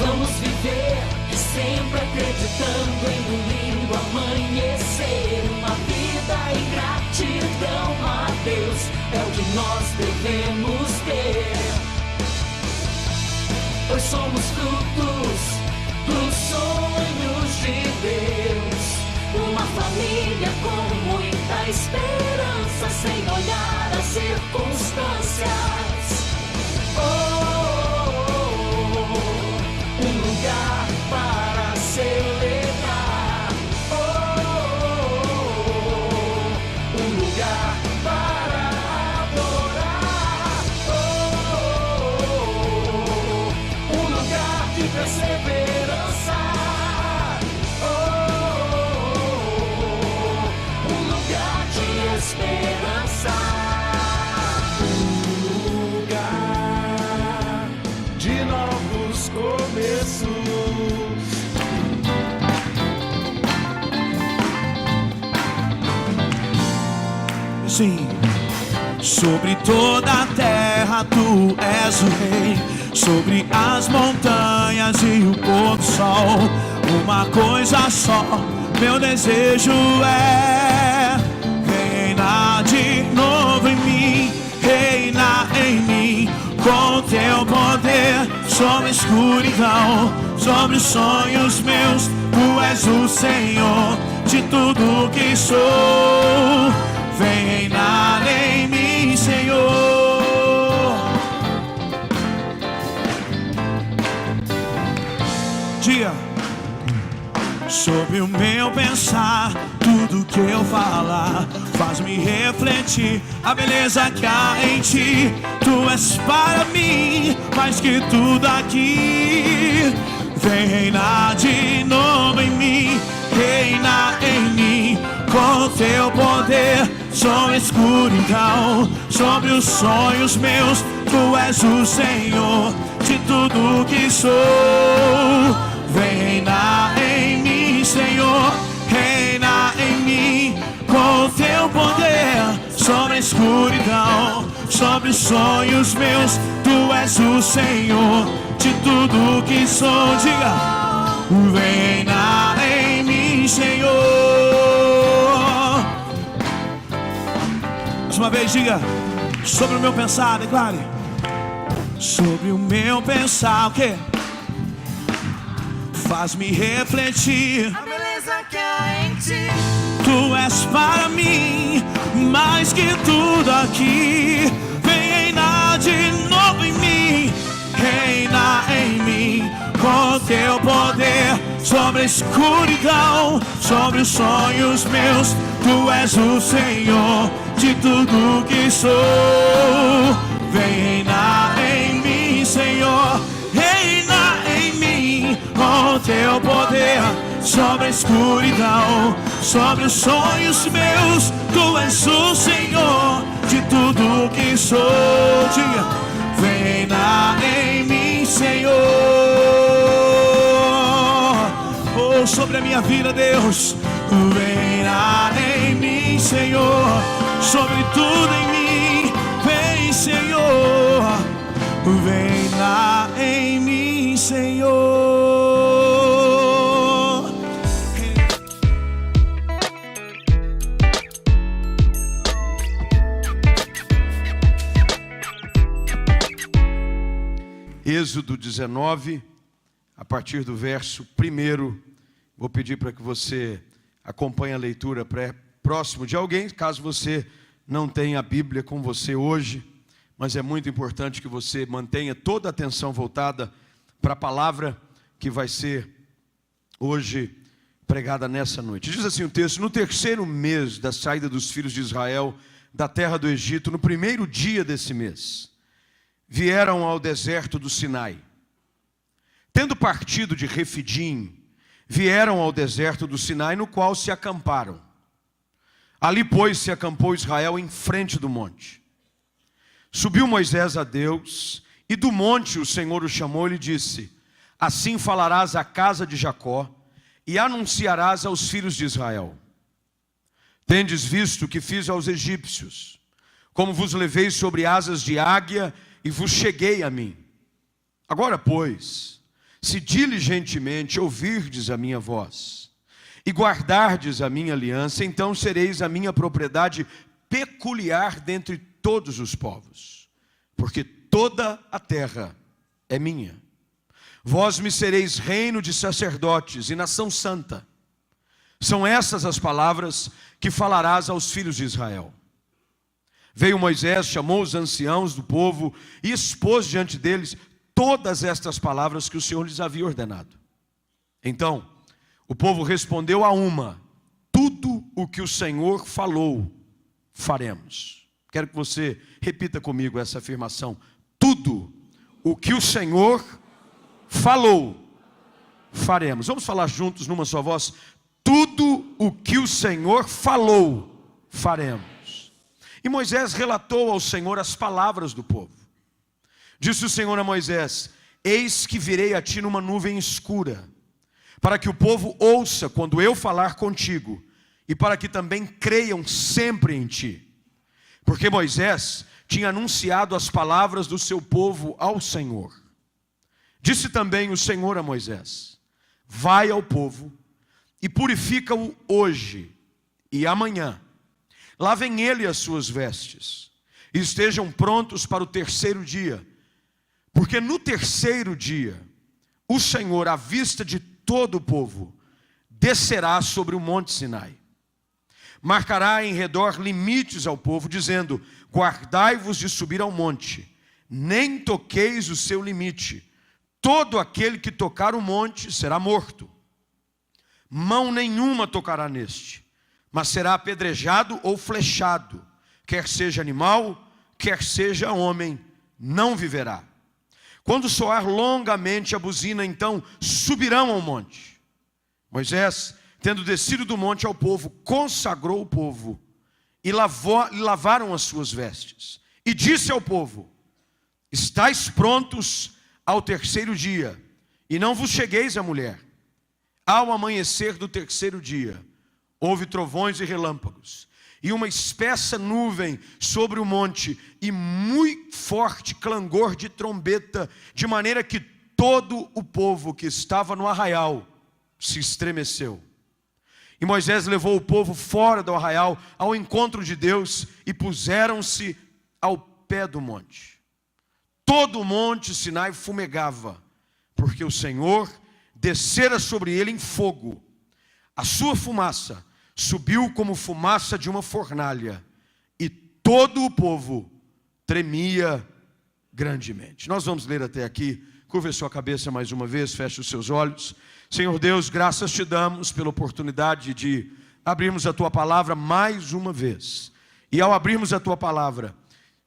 Vamos viver sempre acreditando em um lindo amanhecer. Uma vida em gratidão a Deus é o que nós devemos ter. Pois somos frutos dos sonhos de Deus. Uma família com muita esperança, sem olhar as circunstâncias. Um lugar para celebrar. Um lugar para adorar. Um lugar de perseverança. Um lugar de esperança. Um lugar de novos começos. Sim, sobre toda a terra tu és o rei, sobre as montanhas e o pôr do sol. Uma coisa só, meu desejo é reinar de novo em mim, reinar em mim, com teu poder sobre a escuridão, sobre os sonhos meus. Tu és o Senhor de tudo que sou. Vem reinar em mim, Senhor. Dia sobre o meu pensar, tudo que eu falar faz-me refletir a beleza que há em ti. Tu és para mim mais que tudo aqui. Vem reinar de novo em mim, reinar em mim, com teu poder sobre a escuridão, sobre os sonhos meus. Tu és o Senhor de tudo que sou. Vem reinar em mim, Senhor, reina em mim, com teu poder sobre a escuridão, sobre os sonhos meus. Tu és o Senhor de tudo que sou. Diga, vem reinar em mim, Senhor. Mais uma vez, diga, sobre o meu pensar, declare. Sobre o meu pensar, o quê? Faz-me refletir a beleza que há em ti. Tu és para mim mais que tudo aqui. Vem reinar de novo em mim, reina em mim, com teu poder sobre a escuridão, sobre os sonhos meus. Tu és o Senhor de tudo que sou. Vem reinar em mim, Senhor, reina em mim, com teu poder sobre a escuridão, sobre os sonhos meus. Tu és o Senhor de tudo que sou. Diga, vem reinar em mim, Senhor. Oh, sobre a minha vida, Deus, vem reinar em mim, Senhor, sobre tudo em mim. Vem, Senhor, vem reinar em mim, Senhor. Êxodo 19, a partir do verso 1, vou pedir para que você acompanhe a leitura próximo de alguém, caso você não tenha a Bíblia com você hoje, mas é muito importante que você mantenha toda a atenção voltada para a palavra que vai ser hoje pregada nessa noite. Diz assim o texto: no terceiro mês da saída dos filhos de Israel da terra do Egito, no primeiro dia desse mês, vieram ao deserto do Sinai. Tendo partido de Refidim, vieram ao deserto do Sinai, no qual se acamparam. Ali, pois, se acampou Israel em frente do monte. Subiu Moisés a Deus, e do monte o Senhor o chamou e lhe disse: assim falarás à casa de Jacó, e anunciarás aos filhos de Israel: tendes visto o que fiz aos egípcios, como vos levei sobre asas de águia, e vos cheguei a mim. Agora, pois, se diligentemente ouvirdes a minha voz e guardardes a minha aliança, então sereis a minha propriedade peculiar dentre todos os povos, porque toda a terra é minha. Vós me sereis reino de sacerdotes e nação santa. São essas as palavras que falarás aos filhos de Israel. Veio Moisés, chamou os anciãos do povo e expôs diante deles todas estas palavras que o Senhor lhes havia ordenado. Então, o povo respondeu a uma: tudo o que o Senhor falou, faremos. Quero que você repita comigo essa afirmação. Tudo o que o Senhor falou, faremos. Vamos falar juntos numa só voz. Tudo o que o Senhor falou, faremos. E Moisés relatou ao Senhor as palavras do povo. Disse o Senhor a Moisés: eis que virei a ti numa nuvem escura, para que o povo ouça quando eu falar contigo, e para que também creiam sempre em ti. Porque Moisés tinha anunciado as palavras do seu povo ao Senhor. Disse também o Senhor a Moisés: vai ao povo e purifica-o hoje e amanhã. Lavem ele as suas vestes e estejam prontos para o terceiro dia. Porque no terceiro dia, o Senhor, à vista de todo o povo, descerá sobre o monte Sinai. Marcará em redor limites ao povo, dizendo: guardai-vos de subir ao monte, nem toqueis o seu limite. Todo aquele que tocar o monte será morto. Mão nenhuma tocará neste, mas será apedrejado ou flechado. Quer seja animal, quer seja homem, não viverá. Quando soar longamente a buzina, então subirão ao monte. Moisés, tendo descido do monte ao povo, consagrou o povo e lavaram as suas vestes. E disse ao povo: estais prontos ao terceiro dia, e não vos chegueis à mulher. Ao amanhecer do terceiro dia, houve trovões e relâmpagos, e uma espessa nuvem sobre o monte, e muito forte clangor de trombeta, de maneira que todo o povo que estava no arraial se estremeceu. E Moisés levou o povo fora do arraial, ao encontro de Deus, e puseram-se ao pé do monte. Todo o monte Sinai fumegava, porque o Senhor descera sobre ele em fogo. A sua fumaça subiu como fumaça de uma fornalha, e todo o povo tremia grandemente. Nós vamos ler até aqui. Curva a sua cabeça mais uma vez, feche os seus olhos. Senhor Deus, graças te damos pela oportunidade de abrirmos a tua palavra mais uma vez. E ao abrirmos a tua palavra,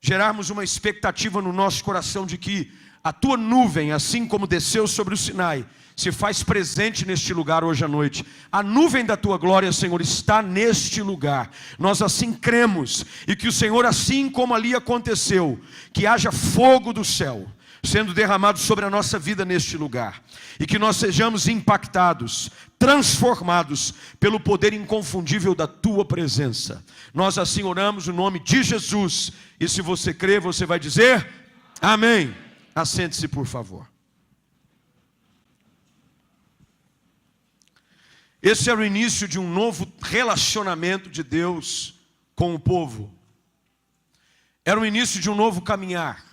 gerarmos uma expectativa no nosso coração de que a tua nuvem, assim como desceu sobre o Sinai, se faz presente neste lugar hoje à noite. A nuvem da tua glória, Senhor, está neste lugar. Nós assim cremos, e que o Senhor, assim como ali aconteceu, que haja fogo do céu sendo derramado sobre a nossa vida neste lugar, e que nós sejamos impactados, transformados pelo poder inconfundível da tua presença. Nós assim oramos no nome de Jesus, e se você crê, você vai dizer amém. Assente-se, por favor. Esse era o início de um novo relacionamento de Deus com o povo. Era o início de um novo caminhar.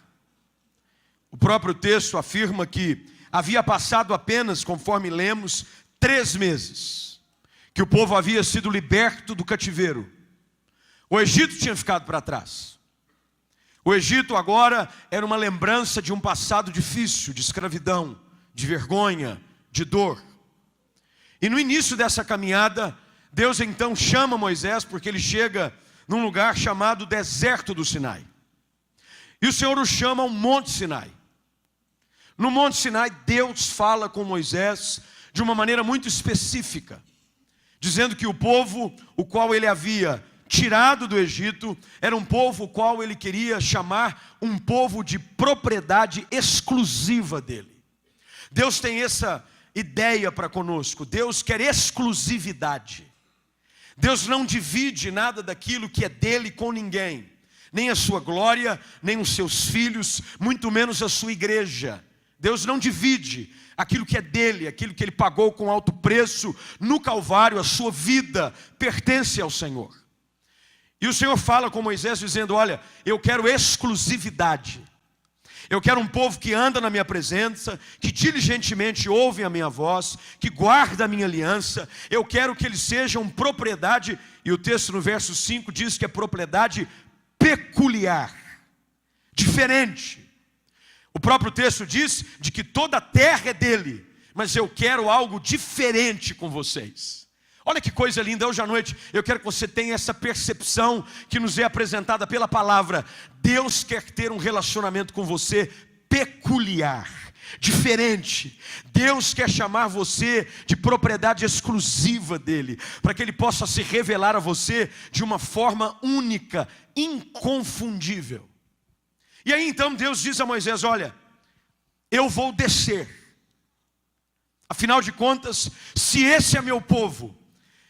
O próprio texto afirma que havia passado apenas, conforme lemos, 3 meses, que o povo havia sido liberto do cativeiro. O Egito tinha ficado para trás. O Egito agora era uma lembrança de um passado difícil, de escravidão, de vergonha, de dor. E no início dessa caminhada, Deus então chama Moisés, porque ele chega num lugar chamado deserto do Sinai. E o Senhor o chama ao Monte Sinai. No Monte Sinai, Deus fala com Moisés de uma maneira muito específica, dizendo que o povo, o qual ele havia tirado do Egito, era um povo o qual ele queria chamar um povo de propriedade exclusiva dele. Deus tem essa ideia para conosco. Deus quer exclusividade. Deus não divide nada daquilo que é dele com ninguém, nem a sua glória, nem os seus filhos, muito menos a sua igreja. Deus não divide aquilo que é dele, aquilo que ele pagou com alto preço no Calvário. A sua vida pertence ao Senhor. E o Senhor fala com Moisés dizendo: olha, eu quero exclusividade. Eu quero um povo que anda na minha presença, que diligentemente ouve a minha voz, que guarda a minha aliança. Eu quero que eles sejam propriedade, e o texto no verso 5 diz que é propriedade peculiar, diferente. O próprio texto diz de que toda a terra é dele, mas eu quero algo diferente com vocês. Olha que coisa linda. Hoje à noite eu quero que você tenha essa percepção que nos é apresentada pela palavra. Deus quer ter um relacionamento com você peculiar, diferente. Deus quer chamar você de propriedade exclusiva dele, para que ele possa se revelar a você de uma forma única, inconfundível. E aí então Deus diz a Moisés: olha, eu vou descer. Afinal de contas, se esse é meu povo,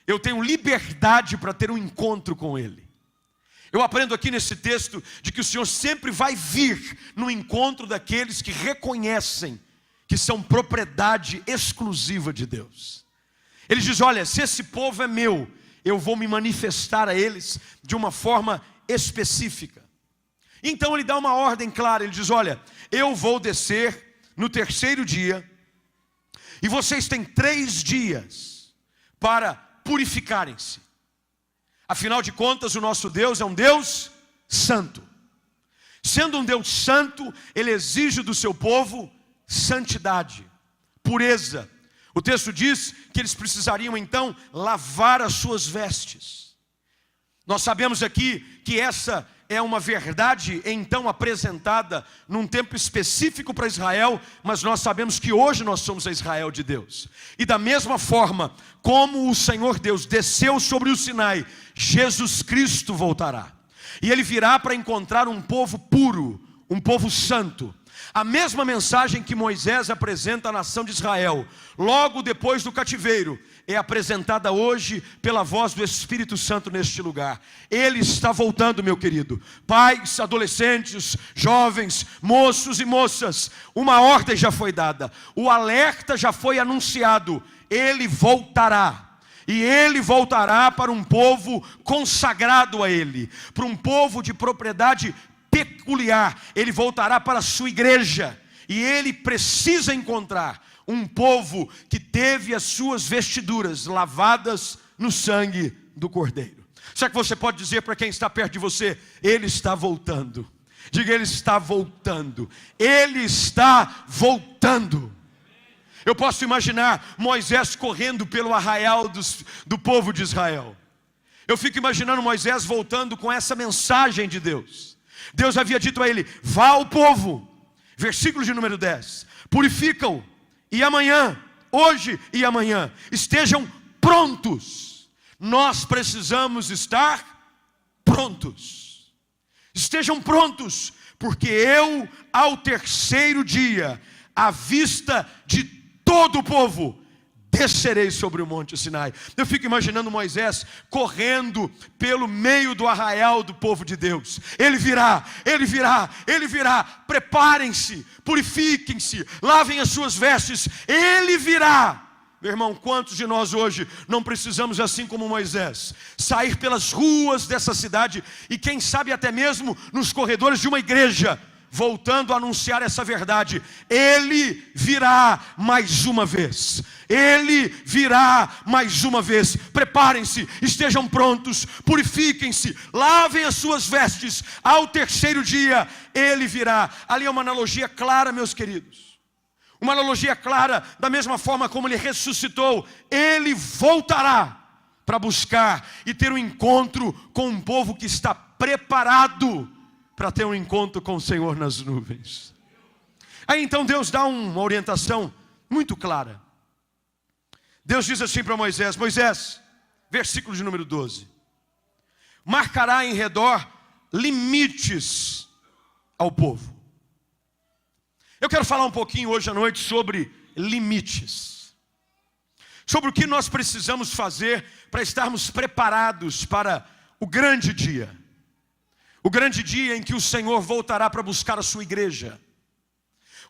eu tenho liberdade para ter um encontro com ele. Eu aprendo aqui nesse texto de que o Senhor sempre vai vir no encontro daqueles que reconhecem que são propriedade exclusiva de Deus. Ele diz: olha, se esse povo é meu, eu vou me manifestar a eles de uma forma específica. Então ele dá uma ordem clara. Ele diz: olha, eu vou descer no terceiro dia, e vocês têm 3 dias para purificarem-se. Afinal de contas, o nosso Deus é um Deus santo. Sendo um Deus santo, ele exige do seu povo santidade, pureza. O texto diz que eles precisariam então lavar as suas vestes. Nós sabemos aqui que essa é uma verdade então apresentada num tempo específico para Israel, mas nós sabemos que hoje nós somos a Israel de Deus. E da mesma forma como o Senhor Deus desceu sobre o Sinai, Jesus Cristo voltará. E ele virá para encontrar um povo puro, um povo santo. A mesma mensagem que Moisés apresenta à nação de Israel, logo depois do cativeiro, é apresentada hoje pela voz do Espírito Santo neste lugar. Ele está voltando, meu querido. Pais, adolescentes, jovens, moços e moças, uma ordem já foi dada. O alerta já foi anunciado. Ele voltará. E ele voltará para um povo consagrado a ele, para um povo de propriedade peculiar. Ele voltará para a sua igreja, e ele precisa encontrar um povo que teve as suas vestiduras lavadas no sangue do Cordeiro. Será que você pode dizer para quem está perto de você: ele está voltando? Diga: ele está voltando. Ele está voltando. Eu posso imaginar Moisés correndo pelo arraial do povo de Israel. Eu fico imaginando Moisés voltando com essa mensagem de Deus. Deus havia dito a ele: vá ao povo, versículo de número 10, purifica-o, e amanhã, hoje e amanhã, estejam prontos. Nós precisamos estar prontos. Estejam prontos, porque eu, ao terceiro dia, à vista de todo o povo, descerei sobre o monte Sinai. Eu fico imaginando Moisés correndo pelo meio do arraial do povo de Deus. Ele virá, ele virá, ele virá. Preparem-se, purifiquem-se, lavem as suas vestes. Ele virá. Meu irmão, quantos de nós hoje não precisamos, assim como Moisés, sair pelas ruas dessa cidade e quem sabe até mesmo nos corredores de uma igreja, voltando a anunciar essa verdade: ele virá mais uma vez. Ele virá mais uma vez. Preparem-se, estejam prontos, purifiquem-se, lavem as suas vestes. Ao terceiro dia ele virá. Ali é uma analogia clara, meus queridos. Uma analogia clara, da mesma forma como ele ressuscitou, ele voltará para buscar e ter um encontro com um povo que está preparado para ter um encontro com o Senhor nas nuvens. Aí então Deus dá uma orientação muito clara. Deus diz assim para Moisés: Moisés, versículo de número 12, marcará em redor limites ao povo. Eu quero falar um pouquinho hoje à noite sobre limites, sobre o que nós precisamos fazer para estarmos preparados para o grande dia. O grande dia em que o Senhor voltará para buscar a sua igreja.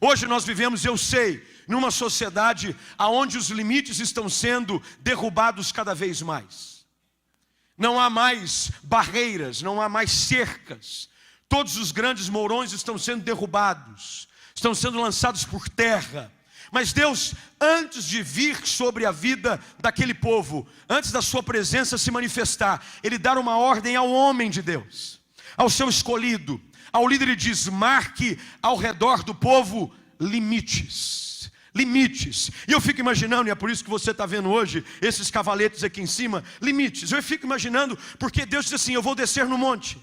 Hoje nós vivemos, eu sei, numa sociedade onde os limites estão sendo derrubados cada vez mais. Não há mais barreiras, não há mais cercas. Todos os grandes mourões estão sendo derrubados, estão sendo lançados por terra. Mas Deus, antes de vir sobre a vida daquele povo, antes da sua presença se manifestar, Ele dá uma ordem ao homem de Deus, ao seu escolhido, ao líder. Ele diz: marque ao redor do povo limites. Limites. E eu fico imaginando, e é por isso que você está vendo hoje esses cavaletes aqui em cima, limites. Eu fico imaginando, porque Deus diz assim: eu vou descer no monte,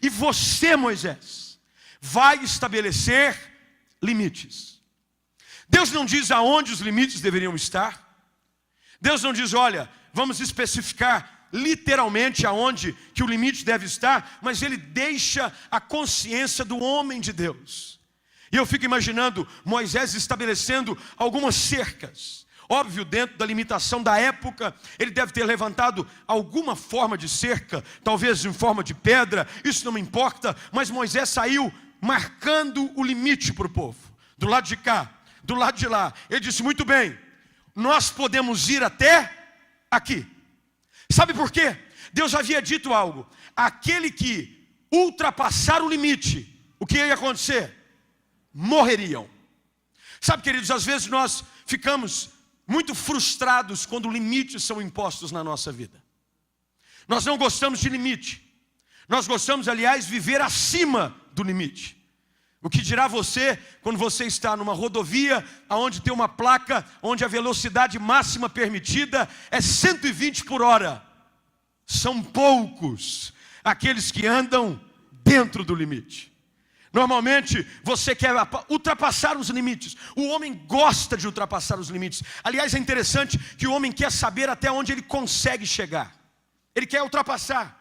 e você, Moisés, vai estabelecer limites. Deus não diz aonde os limites deveriam estar. Deus não diz: olha, vamos especificar literalmente aonde que o limite deve estar, mas Ele deixa a consciência do homem de Deus. E eu fico imaginando Moisés estabelecendo algumas cercas. Óbvio, dentro da limitação da época, ele deve ter levantado alguma forma de cerca, talvez em forma de pedra, isso não me importa, mas Moisés saiu marcando o limite para o povo. Do lado de cá, do lado de lá. Ele disse: muito bem, nós podemos ir até aqui. Sabe por quê? Deus havia dito algo: aquele que ultrapassar o limite, o que ia acontecer? Morreriam. Sabe, queridos, às vezes nós ficamos muito frustrados quando limites são impostos na nossa vida. Nós não gostamos de limite. Nós gostamos, aliás, de viver acima do limite. O que dirá você quando você está numa rodovia onde tem uma placa onde a velocidade máxima permitida é 120 por hora? São poucos aqueles que andam dentro do limite. Normalmente você quer ultrapassar os limites. O homem gosta de ultrapassar os limites. Aliás, é interessante que o homem quer saber até onde ele consegue chegar. Ele quer ultrapassar.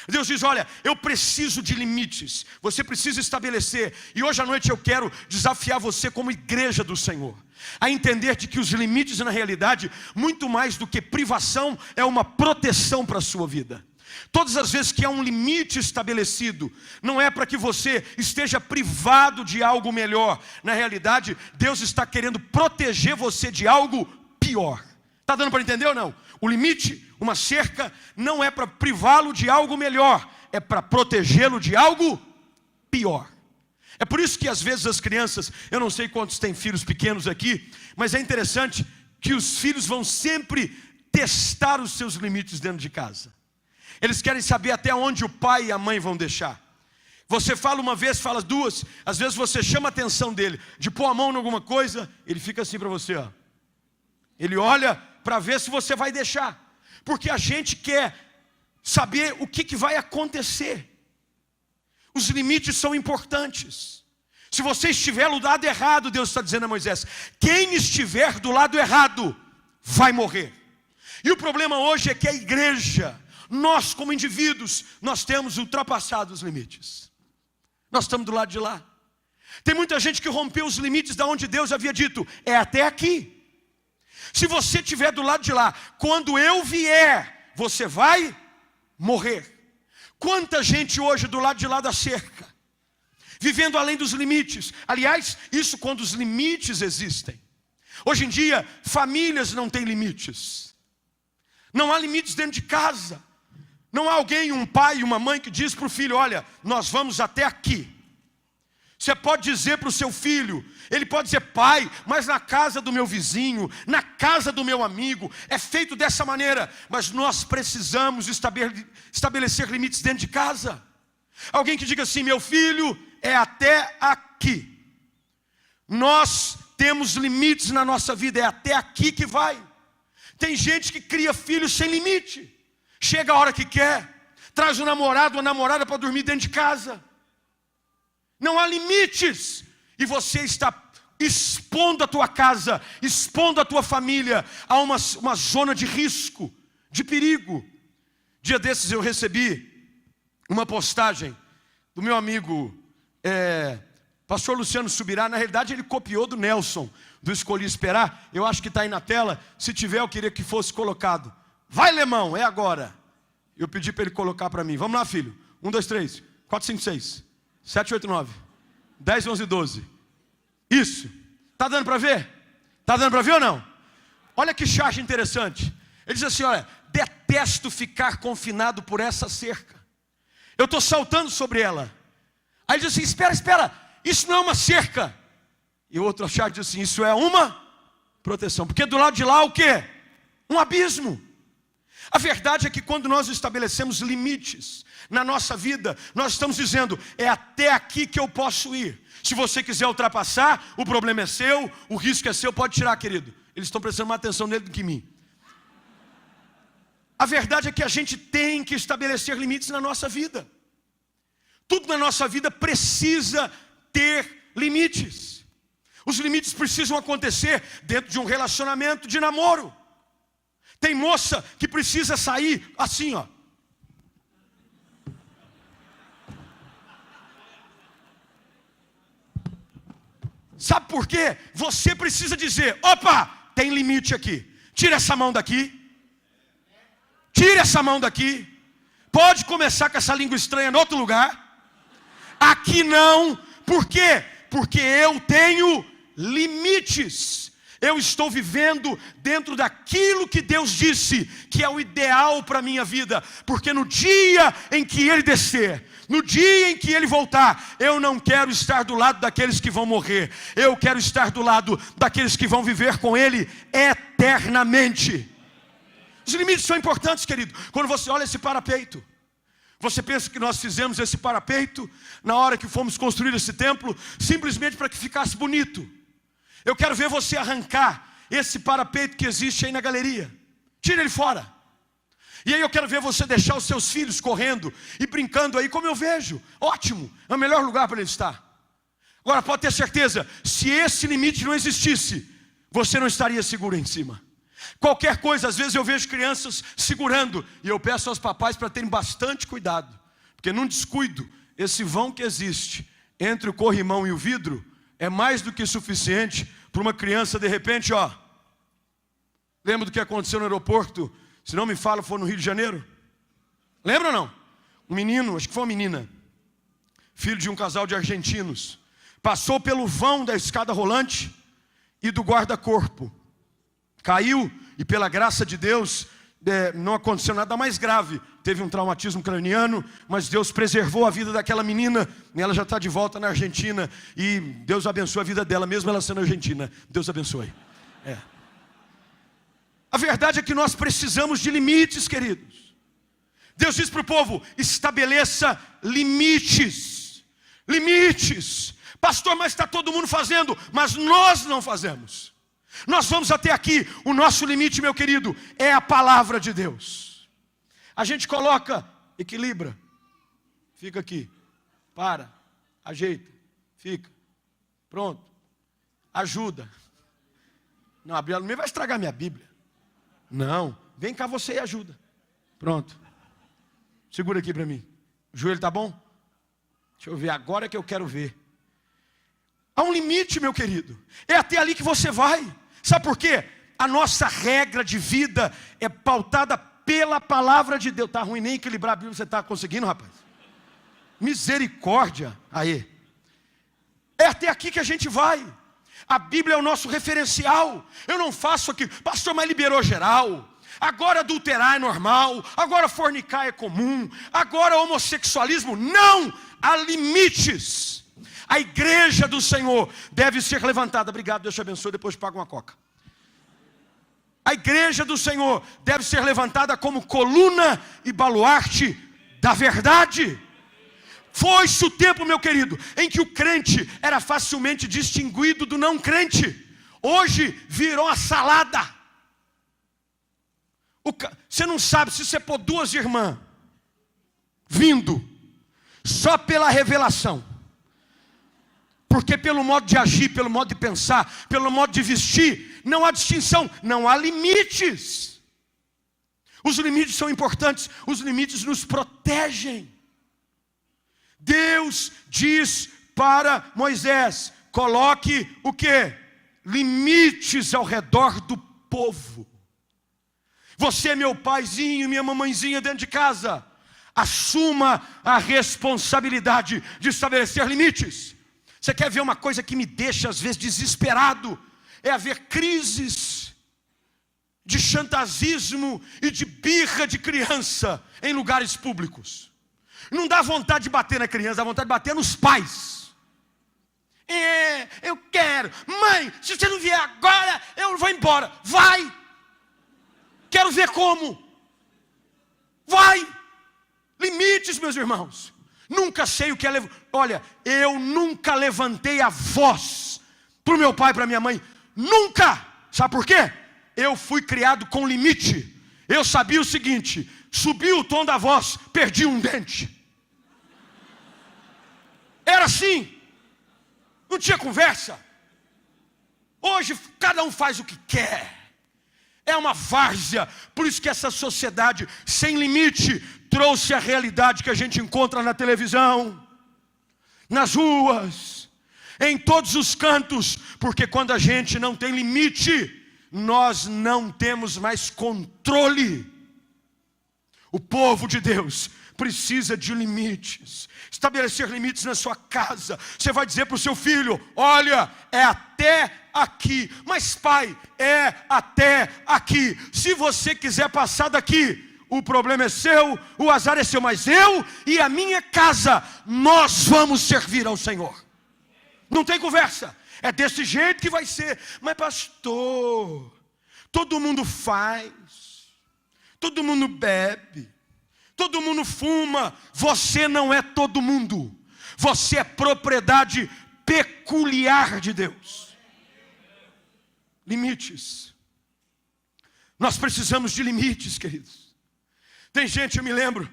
Deus diz: olha, eu preciso de limites. Você precisa estabelecer. E hoje à noite eu quero desafiar você como igreja do Senhor a entender de que os limites, na realidade, muito mais do que privação, é uma proteção para a sua vida. Todas as vezes que há um limite estabelecido, não é para que você esteja privado de algo melhor. Na realidade, Deus está querendo proteger você de algo pior. Está dando para entender ou não? O limite, uma cerca, não é para privá-lo de algo melhor, é para protegê-lo de algo pior. É por isso que às vezes as crianças, eu não sei quantos têm filhos pequenos aqui, mas é interessante que os filhos vão sempre testar os seus limites dentro de casa. Eles querem saber até onde o pai e a mãe vão deixar. Você fala uma vez, fala duas, às vezes você chama a atenção dele, de pôr a mão em alguma coisa, ele fica assim para você, ó. Ele olha para ver se você vai deixar. Porque a gente quer saber o que vai acontecer. Os limites são importantes. Se você estiver do lado errado, Deus está dizendo a Moisés: quem estiver do lado errado vai morrer. E o problema hoje é que a igreja, nós como indivíduos, nós temos ultrapassado os limites. Nós estamos do lado de lá. Tem muita gente que rompeu os limites da onde Deus havia dito: é até aqui. Se você estiver do lado de lá, quando eu vier, você vai morrer. Quanta gente hoje do lado de lá da cerca, vivendo além dos limites. Aliás, isso quando os limites existem. Hoje em dia, famílias não têm limites. Não há limites dentro de casa. Não há alguém, um pai e uma mãe que diz para o filho: olha, nós vamos até aqui. Você pode dizer para o seu filho, ele pode dizer: pai, mas na casa do meu vizinho, na casa do meu amigo, é feito dessa maneira. Mas nós precisamos estabelecer limites dentro de casa. Alguém que diga assim: meu filho, é até aqui. Nós temos limites na nossa vida, é até aqui que vai. Tem gente que cria filhos sem limite. Chega a hora que quer, traz o namorado ou a namorada para dormir dentro de casa. Não há limites. E você está expondo a tua casa, expondo a tua família a uma zona de risco, de perigo. Dia desses eu recebi uma postagem do meu amigo pastor Luciano Subirá. Na realidade ele copiou do Nelson, do Escolhi Esperar. Eu acho que está aí na tela. Se tiver, eu queria que fosse colocado. Vai, Lemão, é agora. Eu pedi para ele colocar para mim. Vamos lá, filho. 1, 2, 3, 4, 5, 6, 7, 8, 9, 10, 11, 12. Isso. Está dando para ver? Está dando para ver ou não? Olha que charge interessante. Ele diz assim, olha, detesto ficar confinado por essa cerca. Eu estou saltando sobre ela. Aí ele diz assim, espera, isso não é uma cerca. E o outro charge diz assim, isso é uma proteção. Porque do lado de lá o quê? Um abismo. A verdade é que quando nós estabelecemos limites na nossa vida, nós estamos dizendo, é até aqui que eu posso ir. Se você quiser ultrapassar, o problema é seu, o risco é seu, pode tirar, querido. Eles estão prestando mais atenção nele do que em mim. A verdade é que a gente tem que estabelecer limites na nossa vida. Tudo na nossa vida precisa ter limites. Os limites precisam acontecer dentro de um relacionamento de namoro. Tem moça que precisa sair assim, ó. Sabe por quê? Você precisa dizer, opa, tem limite aqui. Tira essa mão daqui. Tira essa mão daqui. Pode começar com essa língua estranha em outro lugar. Aqui não. Por quê? Porque eu tenho limites. Eu estou vivendo dentro daquilo que Deus disse que é o ideal para a minha vida. Porque no dia em que Ele descer, no dia em que Ele voltar, eu não quero estar do lado daqueles que vão morrer. Eu quero estar do lado daqueles que vão viver com Ele eternamente. Os limites são importantes, querido. Quando você olha esse parapeito, você pensa que nós fizemos esse parapeito na hora que fomos construir esse templo, simplesmente para que ficasse bonito. Eu quero ver você arrancar esse parapeito que existe aí na galeria. Tira ele fora. E aí eu quero ver você deixar os seus filhos correndo e brincando aí como eu vejo. Ótimo, é o melhor lugar para ele estar. Agora pode ter certeza, se esse limite não existisse, você não estaria seguro em cima. Qualquer coisa, às vezes eu vejo crianças segurando, e eu peço aos papais para terem bastante cuidado, porque num descuido, esse vão que existe entre o corrimão e o vidro, é mais do que suficiente para uma criança de repente, ó. Lembra do que aconteceu no aeroporto? Se não me fala, foi no Rio de Janeiro. Lembra ou não? Um menino, acho que foi uma menina, filho de um casal de argentinos, passou pelo vão da escada rolante e do guarda-corpo. Caiu e pela graça de Deus não aconteceu nada mais grave. Teve um traumatismo craniano, mas Deus preservou a vida daquela menina. E ela já está de volta na Argentina. E Deus abençoe a vida dela, mesmo ela sendo argentina. Deus abençoe. A verdade é que nós precisamos de limites, queridos. Deus diz para o povo, estabeleça limites. Limites. Pastor, mas está todo mundo fazendo, mas nós não fazemos. Nós vamos até aqui, o nosso limite, meu querido, é a palavra de Deus. A gente coloca, equilibra, fica aqui, para, ajeita, fica, pronto, ajuda. Não, a Bíblia não vai estragar minha Bíblia. Não, vem cá você e ajuda. Pronto, segura aqui para mim. O joelho tá bom? Deixa eu ver, agora é que eu quero ver. Há um limite, meu querido, é até ali que você vai. Sabe por quê? A nossa regra de vida é pautada pela palavra de Deus. Está ruim nem equilibrar a Bíblia, você está conseguindo, rapaz? Misericórdia. Aí. É até aqui que a gente vai. A Bíblia é o nosso referencial. Eu não faço aqui, pastor, mas liberou geral. Agora adulterar é normal. Agora fornicar é comum. Agora homossexualismo. Não! Há limites. A igreja do Senhor deve ser levantada. Obrigado, Deus te abençoe, depois paga uma coca. A igreja do Senhor deve ser levantada como coluna e baluarte da verdade. Foi-se o tempo, meu querido, em que o crente era facilmente distinguido do não crente. Hoje virou uma salada. Você não sabe se você pôr duas irmãs vindo só pela revelação. Porque pelo modo de agir, pelo modo de pensar, pelo modo de vestir, não há distinção, não há limites. Os limites são importantes, os limites nos protegem. Deus diz para Moisés, coloque o quê? Limites ao redor do povo. Você é meu paizinho, minha mamãezinha dentro de casa. Assuma a responsabilidade de estabelecer limites. Você quer ver uma coisa que me deixa às vezes desesperado? É haver crises de chantagismo e de birra de criança em lugares públicos. Não dá vontade de bater na criança, dá vontade de bater nos pais. Eu quero. Mãe, se você não vier agora, eu vou embora. Vai. Quero ver como. Vai. Limites, meus irmãos. Nunca sei o que é olha, eu nunca levantei a voz para o meu pai e para minha mãe. Nunca. Sabe por quê? Eu fui criado com limite. Eu sabia o seguinte: subiu o tom da voz, perdi um dente. Era assim. Não tinha conversa. Hoje cada um faz o que quer. É uma várzea. Por isso que essa sociedade sem limite trouxe a realidade que a gente encontra na televisão, nas ruas, em todos os cantos. Porque quando a gente não tem limite, nós não temos mais controle. O povo de Deus precisa de limites. Estabelecer limites na sua casa. Você vai dizer para o seu filho: olha, é até aqui. Mas pai, é até aqui. Se você quiser passar daqui, o problema é seu, o azar é seu. Mas eu e a minha casa, nós vamos servir ao Senhor. Não tem conversa. É desse jeito que vai ser. Mas pastor, todo mundo faz, todo mundo bebe, todo mundo fuma. Você não é todo mundo. Você é propriedade peculiar de Deus. Limites. Nós precisamos de limites, queridos. Tem gente, eu me lembro,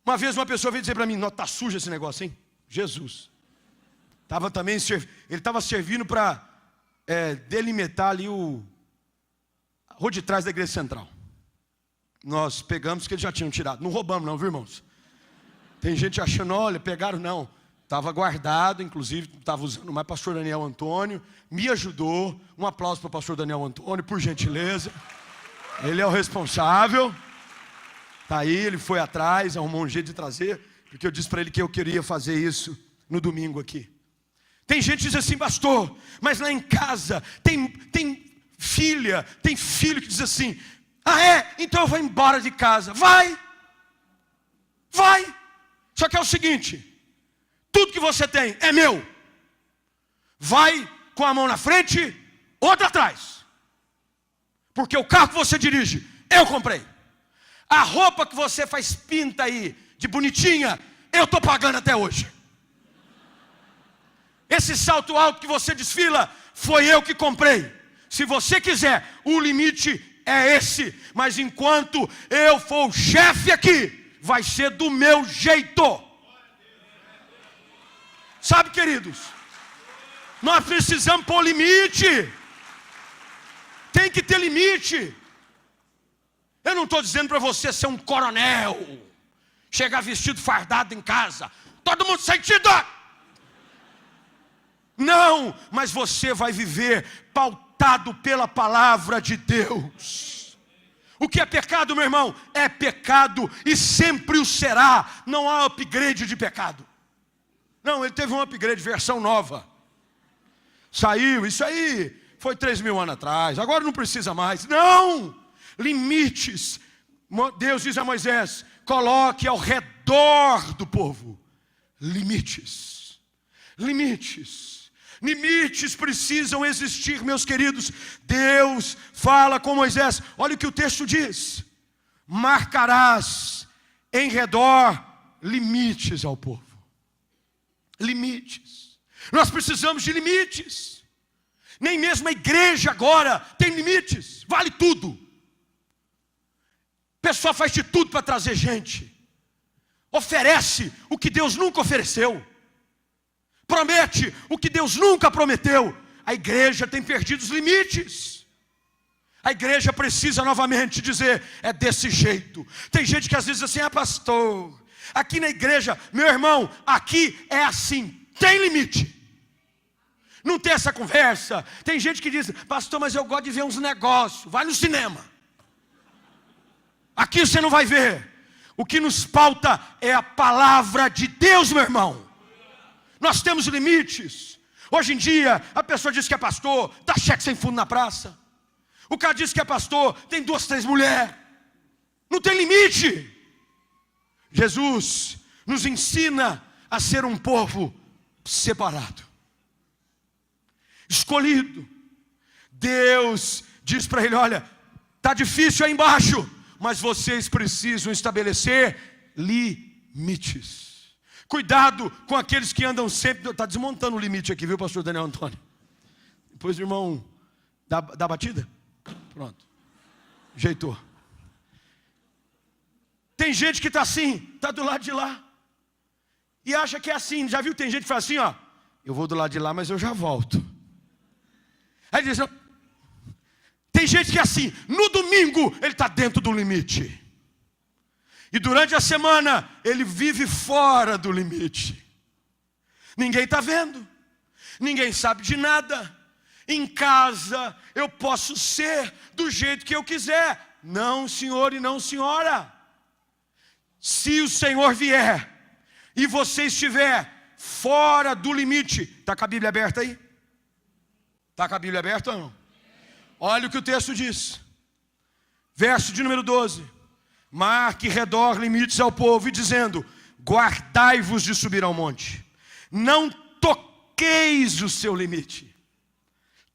uma vez uma pessoa veio dizer para mim: não, tá sujo esse negócio, hein? Jesus. Ele estava servindo para delimitar ali a rua de trás da igreja central. Nós pegamos que eles já tinham tirado. Não roubamos não, viu, irmãos? Tem gente achando, olha, pegaram não. Estava guardado, inclusive estava usando mais pastor Daniel Antônio. Me ajudou. Um aplauso para o pastor Daniel Antônio, por gentileza. Ele é o responsável. Está aí, ele foi atrás, arrumou um jeito de trazer. Porque eu disse para ele que eu queria fazer isso no domingo aqui. Tem gente que diz assim: pastor, mas lá em casa tem filha, tem filho que diz assim: ah é? Então eu vou embora de casa. Vai. Só que é o seguinte: tudo que você tem é meu. Vai com a mão na frente, outra atrás. Porque o carro que você dirige, eu comprei. A roupa que você faz pinta aí, de bonitinha, eu estou pagando até hoje. Esse salto alto que você desfila, foi eu que comprei. Se você quiser, o limite é esse. Mas enquanto eu for o chefe aqui, vai ser do meu jeito. Sabe, queridos, nós precisamos pôr limite. Tem que ter limite. Eu não estou dizendo para você ser um coronel, chegar vestido fardado em casa, todo mundo sentido. Não, mas você vai viver pautado pela palavra de Deus. O que é pecado, meu irmão? É pecado e sempre o será. Não há upgrade de pecado. Não, ele teve um upgrade, versão nova. Saiu, isso aí foi 3.000 anos atrás, agora não precisa mais. Não, limites. Deus diz a Moisés: coloque ao redor do povo limites. Limites precisam existir, meus queridos. Deus fala com Moisés, olha o que o texto diz: marcarás em redor limites ao povo. Limites. Nós precisamos de limites. Nem mesmo a igreja agora tem limites. Vale tudo. O pessoal faz de tudo para trazer gente. Oferece o que Deus nunca ofereceu. Promete o que Deus nunca prometeu. A igreja tem perdido os limites. A igreja precisa novamente dizer: é desse jeito. Tem gente que às vezes diz assim: pastor, aqui na igreja, meu irmão, aqui é assim, tem limite. Não tem essa conversa. Tem gente que diz: pastor, mas eu gosto de ver uns negócios. Vai no cinema. Aqui você não vai ver. O que nos pauta é a palavra de Deus, meu irmão. Nós temos limites. Hoje em dia, a pessoa diz que é pastor, dá cheque sem fundo na praça. O cara diz que é pastor, tem 2, 3 mulheres. Não tem limite. Jesus nos ensina a ser um povo separado, escolhido. Deus diz para ele: olha, está difícil aí embaixo, mas vocês precisam estabelecer limites. Cuidado com aqueles que andam sempre... Está desmontando o limite aqui, viu, pastor Daniel Antônio? Depois o irmão dá batida? Pronto, ajeitou. Tem gente que está assim, está do lado de lá, e acha que é assim. Já viu, tem gente que fala assim, ó: eu vou do lado de lá, mas eu já volto. Aí diz: não. Tem gente que é assim, no domingo ele está dentro do limite, e durante a semana ele vive fora do limite. Ninguém está vendo, ninguém sabe de nada. Em casa eu posso ser do jeito que eu quiser. Não, senhor e não, senhora. Se o Senhor vier e você estiver fora do limite... Está com a Bíblia aberta aí? Está com a Bíblia aberta ou não? Olha o que o texto diz. Verso de número 12. Marque redor limites ao povo, e dizendo: guardai-vos de subir ao monte. Não toqueis o seu limite.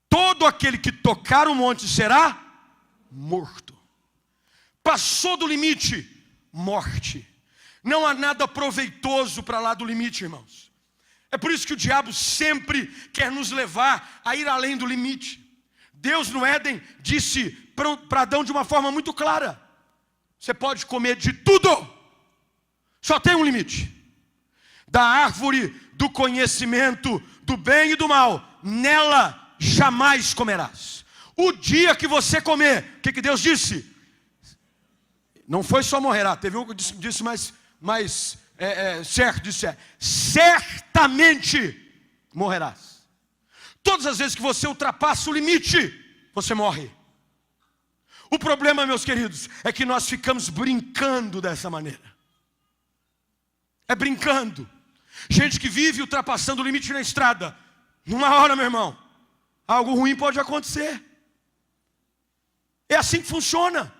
Todo aquele que tocar o monte será morto. Passou do limite, morte. Não há nada proveitoso para lá do limite, irmãos. É por isso que o diabo sempre quer nos levar a ir além do limite. Deus no Éden disse para Adão de uma forma muito clara: você pode comer de tudo, só tem um limite. Da árvore do conhecimento do bem e do mal, nela jamais comerás. O dia que você comer, o que Deus disse? Não foi só morrerá. Teve um que disse mais certo, disse: certamente morrerás. Todas as vezes que você ultrapassa o limite, você morre. O problema, meus queridos, é que nós ficamos brincando dessa maneira. É brincando. Gente que vive ultrapassando o limite na estrada, numa hora, meu irmão, algo ruim pode acontecer. É assim que funciona.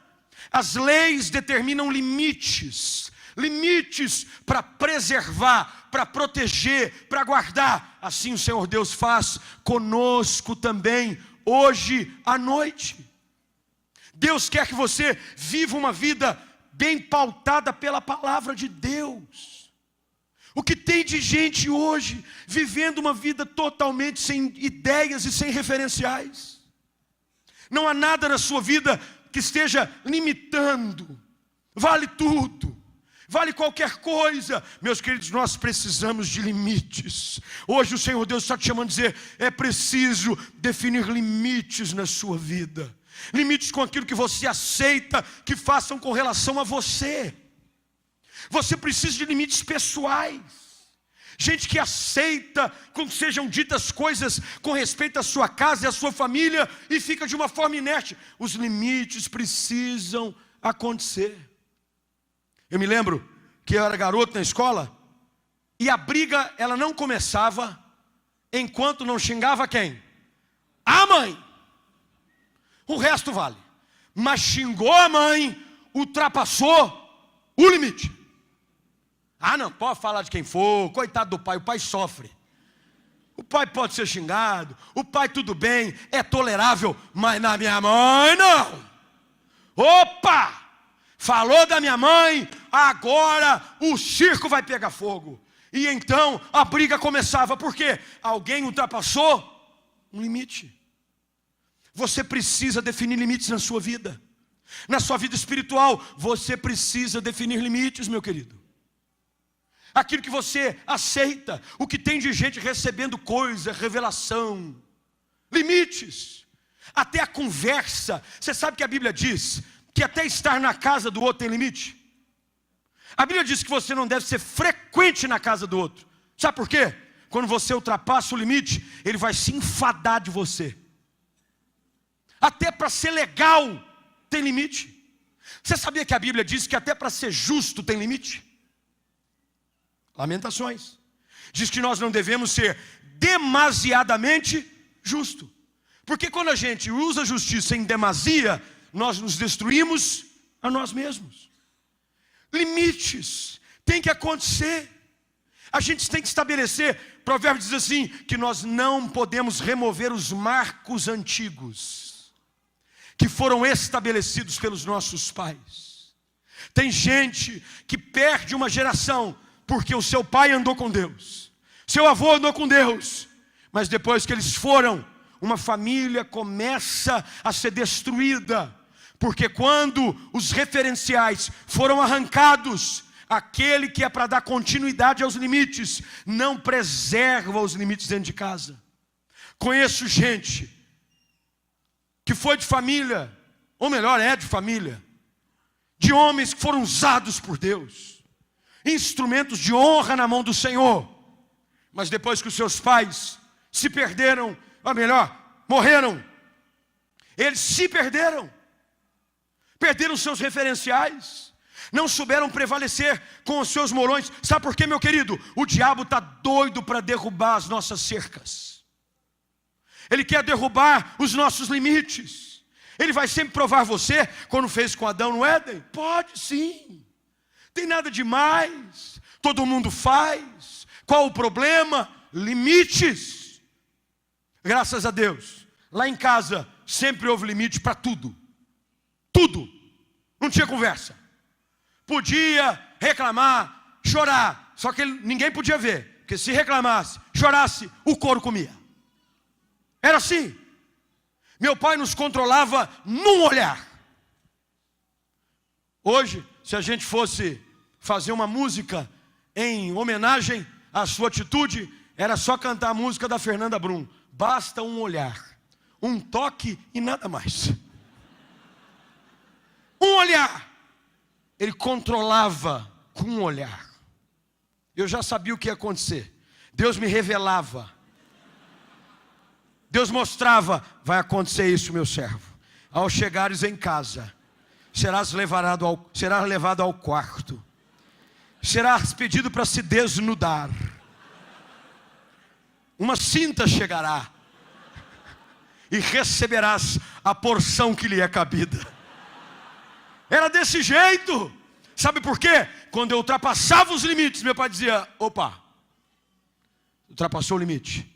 As leis determinam limites. Limites para preservar, para proteger, para guardar. Assim o Senhor Deus faz conosco também, hoje à noite. Deus quer que você viva uma vida bem pautada pela palavra de Deus. O que tem de gente hoje vivendo uma vida totalmente sem ideias e sem referenciais. Não há nada na sua vida que esteja limitando. Vale tudo. Vale qualquer coisa. Meus queridos, nós precisamos de limites. Hoje o Senhor Deus está te chamando a dizer: é preciso definir limites na sua vida. Limites com aquilo que você aceita que façam com relação a você. Você precisa de limites pessoais. Gente que aceita com que sejam ditas coisas com respeito à sua casa e à sua família e fica de uma forma inerte. Os limites precisam acontecer. Eu me lembro que eu era garoto na escola e a briga ela não começava enquanto não xingava quem? A mãe. O resto vale. Mas xingou a mãe, ultrapassou o limite. Ah, não, pode falar de quem for, coitado do pai, o pai sofre. O pai pode ser xingado, o pai tudo bem, é tolerável, mas na minha mãe não. Opa! Falou da minha mãe, agora o circo vai pegar fogo. E então a briga começava, porque alguém ultrapassou um limite. Você precisa definir limites na sua vida. Na sua vida espiritual, você precisa definir limites, meu querido. Aquilo que você aceita, o que tem de gente recebendo coisa, revelação, limites. Até a conversa. Você sabe que a Bíblia diz que até estar na casa do outro tem limite? A Bíblia diz que você não deve ser frequente na casa do outro. Sabe por quê? Quando você ultrapassa o limite, ele vai se enfadar de você. Até para ser legal tem limite. Você sabia que a Bíblia diz que até para ser justo tem limite? Lamentações. Diz que nós não devemos ser demasiadamente justos. Porque quando a gente usa a justiça em demasia, nós nos destruímos a nós mesmos. Limites tem que acontecer. A gente tem que estabelecer. Provérbios diz assim, que nós não podemos remover os marcos antigos que foram estabelecidos pelos nossos pais. Tem gente que perde uma geração porque o seu pai andou com Deus, seu avô andou com Deus, mas depois que eles foram, uma família começa a ser destruída, porque quando os referenciais foram arrancados, aquele que é para dar continuidade aos limites, não preserva os limites dentro de casa. Conheço gente que foi de família, ou melhor, é de família, de homens que foram usados por Deus, instrumentos de honra na mão do Senhor, mas depois que os seus pais se perderam, ou melhor, morreram, eles se perderam seus referenciais, não souberam prevalecer com os seus morões. Sabe por quê, meu querido? O diabo está doido para derrubar as nossas cercas. Ele quer derrubar os nossos limites. Ele vai sempre provar você, quando fez com Adão no Éden. Pode sim, tem nada demais, todo mundo faz. Qual o problema? Limites. Graças a Deus, lá em casa sempre houve limite para tudo. Tudo, não tinha conversa. Podia reclamar, chorar, só que ninguém podia ver, porque se reclamasse, chorasse, o couro comia. Era assim. Meu pai nos controlava num olhar. Hoje, se a gente fosse fazer uma música em homenagem à sua atitude, era só cantar a música da Fernanda Brum. Basta um olhar, um toque e nada mais. Um olhar. Ele controlava com um olhar. Eu já sabia o que ia acontecer. Deus me revelava. Deus mostrava, vai acontecer isso, meu servo. Ao chegares em casa, serás levado ao quarto. Serás pedido para se desnudar. Uma cinta chegará. E receberás a porção que lhe é cabida. Era desse jeito. Sabe por quê? Quando eu ultrapassava os limites, meu pai dizia, opa, ultrapassou o limite,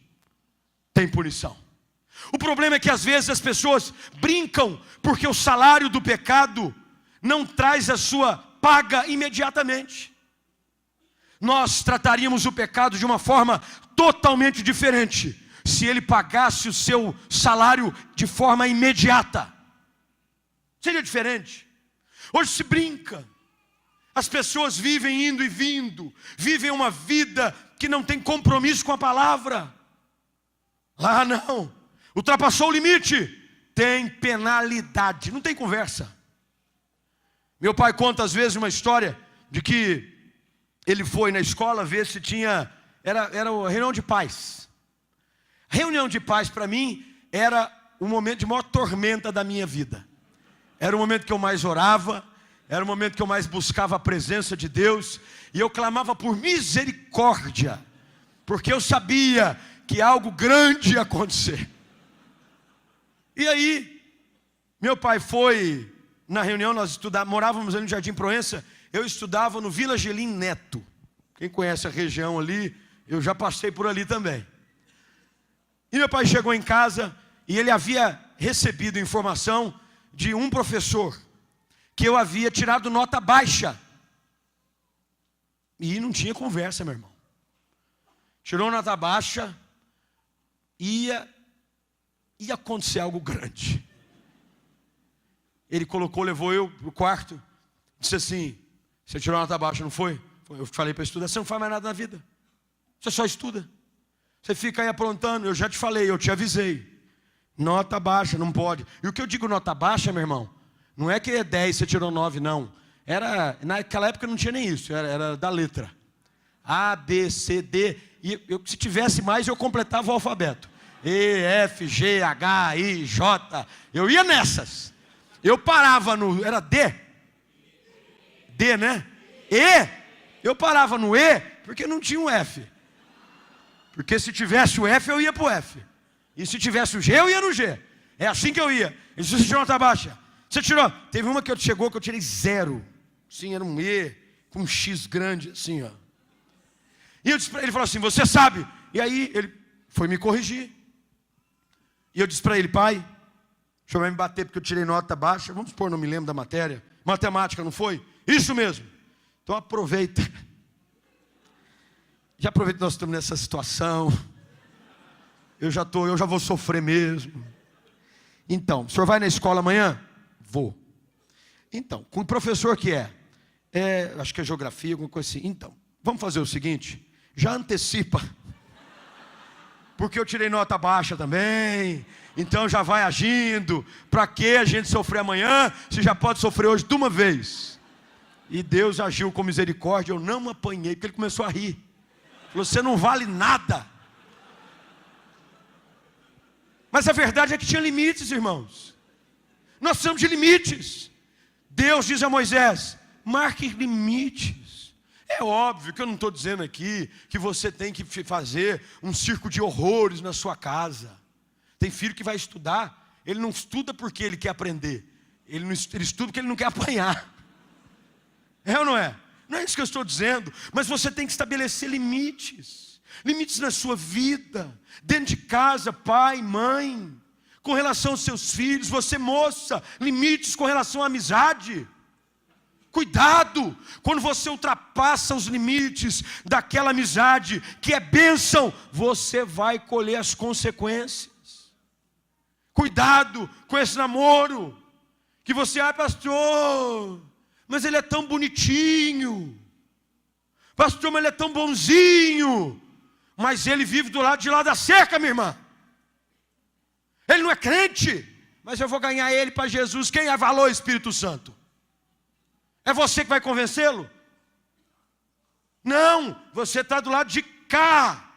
tem punição. O problema é que às vezes as pessoas brincam, porque o salário do pecado não traz a sua paga imediatamente. Nós trataríamos o pecado de uma forma totalmente diferente, se ele pagasse o seu salário de forma imediata. Seria diferente. Hoje se brinca, as pessoas vivem indo e vindo, vivem uma vida que não tem compromisso com a palavra. Lá não, ultrapassou o limite, tem penalidade, não tem conversa. Meu pai conta às vezes uma história de que ele foi na escola ver se tinha, era a reunião de pais. A reunião de pais para mim era o momento de maior tormenta da minha vida. Era o momento que eu mais orava, era o momento que eu mais buscava a presença de Deus, e eu clamava por misericórdia, porque eu sabia que algo grande ia acontecer. E aí, meu pai foi na reunião, nós morávamos ali no Jardim Proença, eu estudava no Vila Gelim Neto. Quem conhece a região ali, eu já passei por ali também. E meu pai chegou em casa, e ele havia recebido informação de um professor, que eu havia tirado nota baixa. E não tinha conversa, meu irmão. Tirou nota baixa, ia acontecer algo grande. Ele levou eu para o quarto, disse assim, você tirou nota baixa, não foi? Eu falei para estudar, você não faz mais nada na vida. Você só estuda. Você fica aí aprontando, eu já te falei, eu te avisei. Nota baixa, não pode. E o que eu digo nota baixa, meu irmão, não é que é 10, você tirou 9, não. Naquela época não tinha nem isso, era da letra. A, B, C, D. E se tivesse mais, eu completava o alfabeto. E, F, G, H, I, J. Eu ia nessas. Eu parava era D. D, né? E. Eu parava no E, porque não tinha um F. Porque se tivesse o F, eu ia pro F. E se tivesse o G, eu ia no G. É assim que eu ia. E se você tirou nota baixa? Você tirou? Teve uma que chegou que eu tirei 0. Sim, era um E com um X grande, assim, ó. E eu disse para ele, falou assim, você sabe? E aí ele foi me corrigir. E eu disse para ele, pai, o senhor vai me bater porque eu tirei nota baixa. Vamos supor, não me lembro da matéria. Matemática, não foi? Isso mesmo. Então aproveita. Já aproveita que nós estamos nessa situação. Eu já vou sofrer mesmo. Então, o senhor vai na escola amanhã? Vou. Então, com o professor que acho que é geografia, alguma coisa assim. Então, vamos fazer o seguinte, já antecipa. Porque eu tirei nota baixa também. Então já vai agindo. Para que a gente sofrer amanhã, se já pode sofrer hoje de uma vez? E Deus agiu com misericórdia, eu não apanhei, porque ele começou a rir. Falou, você não vale nada. Mas a verdade é que tinha limites, irmãos. Nós precisamos de limites. Deus diz a Moisés, marque limites. É óbvio que eu não estou dizendo aqui que você tem que fazer um circo de horrores na sua casa. Tem filho que vai estudar, ele não estuda porque ele quer aprender. Ele estuda porque ele não quer apanhar. É ou não é? Não é isso que eu estou dizendo. Mas você tem que estabelecer limites. Limites na sua vida, dentro de casa, pai, mãe, com relação aos seus filhos, você moça, limites com relação à amizade. Cuidado, quando você ultrapassa os limites daquela amizade, que é bênção, você vai colher as consequências. Cuidado com esse namoro, que você, pastor, mas ele é tão bonitinho, pastor, mas ele é tão bonzinho, mas ele vive do lado de lá da cerca, minha irmã. Ele não é crente, mas eu vou ganhar ele para Jesus. Quem é valor, Espírito Santo? É você que vai convencê-lo? Não, você está do lado de cá.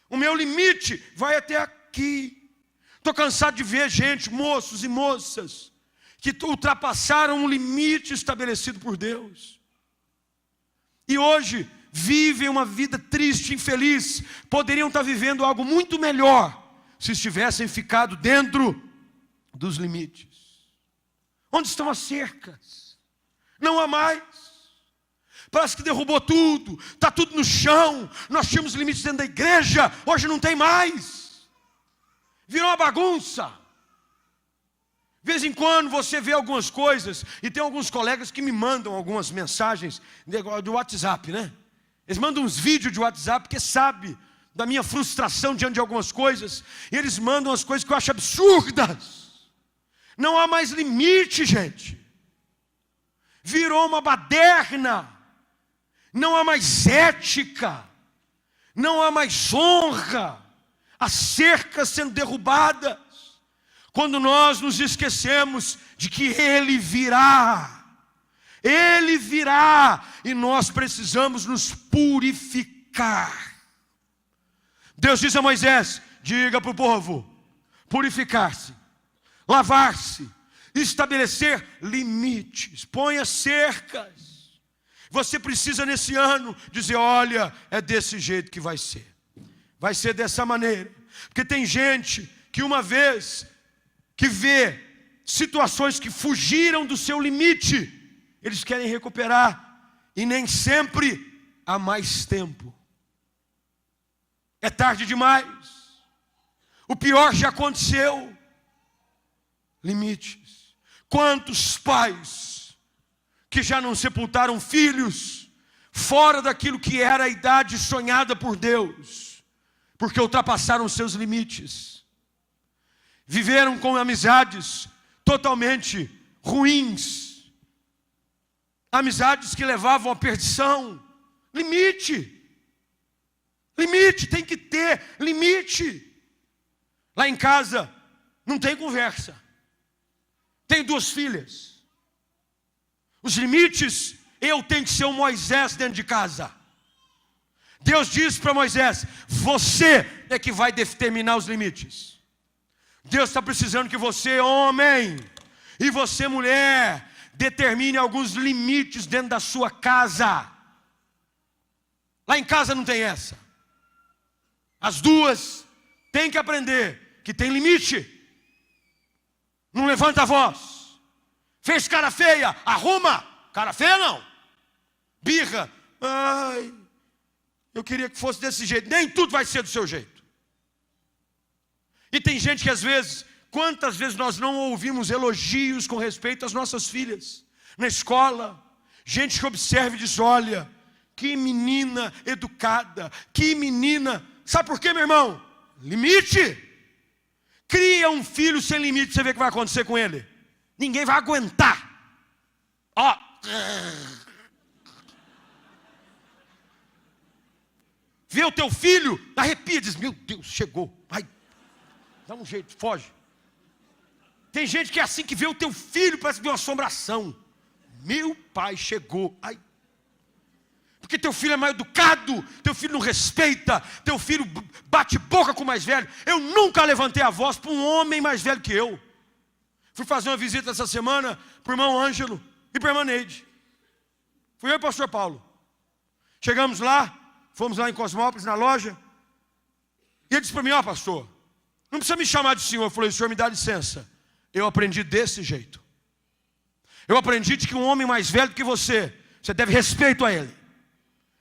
O meu limite vai até aqui. Estou cansado de ver gente, moços e moças, que ultrapassaram um limite estabelecido por Deus. E hoje vivem uma vida triste, infeliz. Poderiam estar vivendo algo muito melhor se estivessem ficado dentro dos limites. Onde estão as cercas? Não há mais. Parece que derrubou tudo, está tudo no chão. Nós tínhamos limites dentro da igreja, hoje não tem mais. Virou uma bagunça. De vez em quando você vê algumas coisas, e tem alguns colegas que me mandam algumas mensagens do WhatsApp, né? Eles mandam uns vídeos de WhatsApp, porque sabe da minha frustração diante de algumas coisas, e eles mandam as coisas que eu acho absurdas. Não há mais limite, gente. Virou uma baderna. Não há mais ética. Não há mais honra. As cercas sendo derrubadas. Quando nós nos esquecemos de que Ele virá. Ele virá e nós precisamos nos purificar. Deus diz a Moisés, diga para o povo, purificar-se, lavar-se, estabelecer limites, ponha cercas. Você precisa nesse ano dizer, olha, é desse jeito que vai ser dessa maneira. Porque tem gente que uma vez que vê situações que fugiram do seu limite, eles querem recuperar, e nem sempre há mais tempo. É tarde demais. O pior já aconteceu. Limites. Quantos pais que já não sepultaram filhos fora daquilo que era a idade sonhada por Deus, porque ultrapassaram seus limites. Viveram com amizades totalmente ruins. Amizades que levavam à perdição. Limite. Limite, tem que ter limite. Lá em casa não tem conversa. Tenho 2 filhas. Os limites, eu tenho que ser um Moisés dentro de casa. Deus diz para Moisés, você é que vai determinar os limites. Deus está precisando que você, homem, e você, mulher, determine alguns limites dentro da sua casa. Lá em casa não tem essa. As duas têm que aprender que tem limite. Não levanta a voz. Fez cara feia, arruma. Cara feia não. Birra. Ai, eu queria que fosse desse jeito. Nem tudo vai ser do seu jeito. E tem gente que às vezes, quantas vezes nós não ouvimos elogios com respeito às nossas filhas? Na escola, gente que observa e diz, olha, que menina educada, que menina. Sabe por quê, meu irmão? Limite. Cria um filho sem limite, você vê o que vai acontecer com ele. Ninguém vai aguentar. Ó. Vê o teu filho, arrepia, diz, meu Deus, chegou. Vai, dá um jeito, foge. Tem gente que é assim, que vê o teu filho, parece que vê uma assombração. Meu pai chegou. Ai. Porque teu filho é mal educado, teu filho não respeita, teu filho bate boca com o mais velho. Eu nunca levantei a voz para um homem mais velho que eu. Fui fazer uma visita essa semana para o irmão Ângelo e para a irmã Neide. Fui eu e o pastor Paulo. Chegamos lá, fomos lá em Cosmópolis, na loja. E ele disse para mim, ó pastor, não precisa me chamar de senhor. Eu falei, o senhor me dá licença. Eu aprendi desse jeito. Eu aprendi de que um homem mais velho que você deve respeito a ele.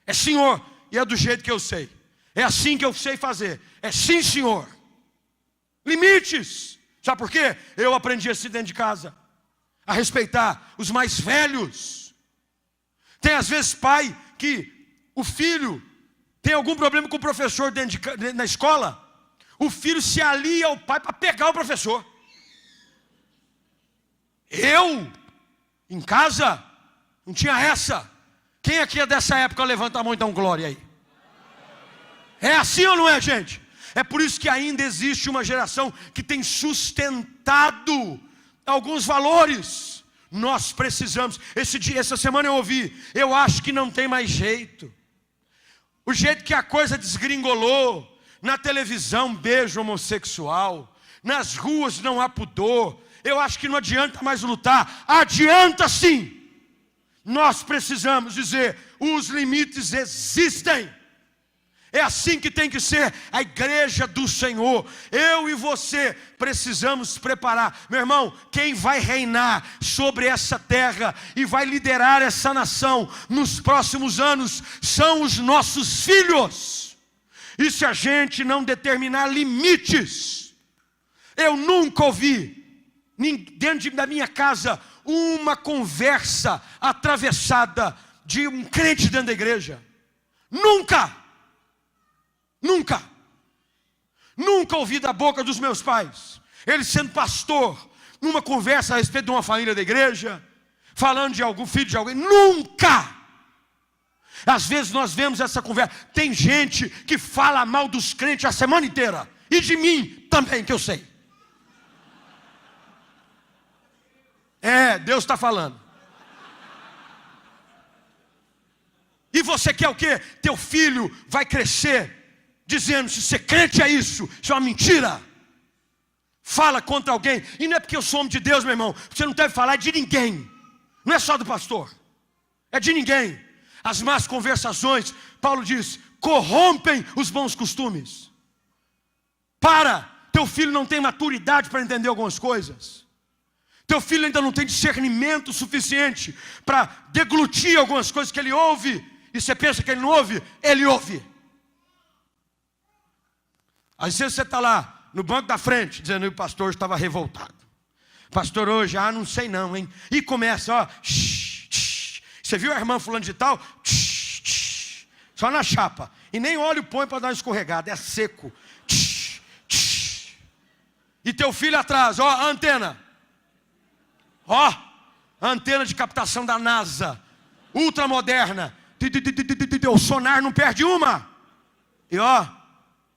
É senhor, e é do jeito que eu sei. É assim que eu sei fazer. É sim, senhor. Limites. Sabe por quê? Eu aprendi assim dentro de casa. A respeitar os mais velhos. Tem às vezes pai que o filho tem algum problema com o professor na escola. O filho se alia ao pai para pegar o professor. Eu, em casa, não tinha essa. Quem aqui é dessa época, levanta a mão e dá um glória aí. É assim ou não é, gente? É por isso que ainda existe uma geração que tem sustentado alguns valores. Nós precisamos. Essa semana eu ouvi, eu acho que não tem mais jeito. O jeito que a coisa desgringolou. Na televisão, beijo homossexual. Nas ruas não há pudor. Eu acho que não adianta mais lutar. Adianta sim. Nós precisamos dizer, os limites existem. É assim que tem que ser a igreja do Senhor. Eu e você precisamos preparar. Meu irmão, quem vai reinar sobre essa terra e vai liderar essa nação nos próximos anos são os nossos filhos. E se a gente não determinar limites, eu nunca ouvi dentro da minha casa uma conversa atravessada de um crente dentro da igreja. Nunca ouvi da boca dos meus pais, ele sendo pastor, numa conversa a respeito de uma família da igreja, falando de algum filho de alguém. Nunca. Às vezes nós vemos essa conversa. Tem gente que fala mal dos crentes a semana inteira, e de mim também, que eu sei. É, Deus está falando. E você quer o quê? Teu filho vai crescer dizendo, se ser crente é isso é uma mentira. Fala contra alguém. E não é porque eu sou homem de Deus, meu irmão. Você não deve falar de ninguém. Não é só do pastor. É de ninguém. As más conversações, Paulo diz, corrompem os bons costumes. Teu filho não tem maturidade para entender algumas coisas. Teu filho ainda não tem discernimento suficiente para deglutir algumas coisas que ele ouve. E você pensa que ele não ouve? Ele ouve. Às vezes você está lá no banco da frente, dizendo que o pastor estava revoltado. Pastor hoje, não sei não, hein? E começa, ó. Você viu a irmã fulano de tal? Só na chapa. E nem óleo põe para dar uma escorregada, é seco. E teu filho atrás, ó, a antena. Ó, a antena de captação da NASA, ultramoderna. O sonar não perde uma. E ó,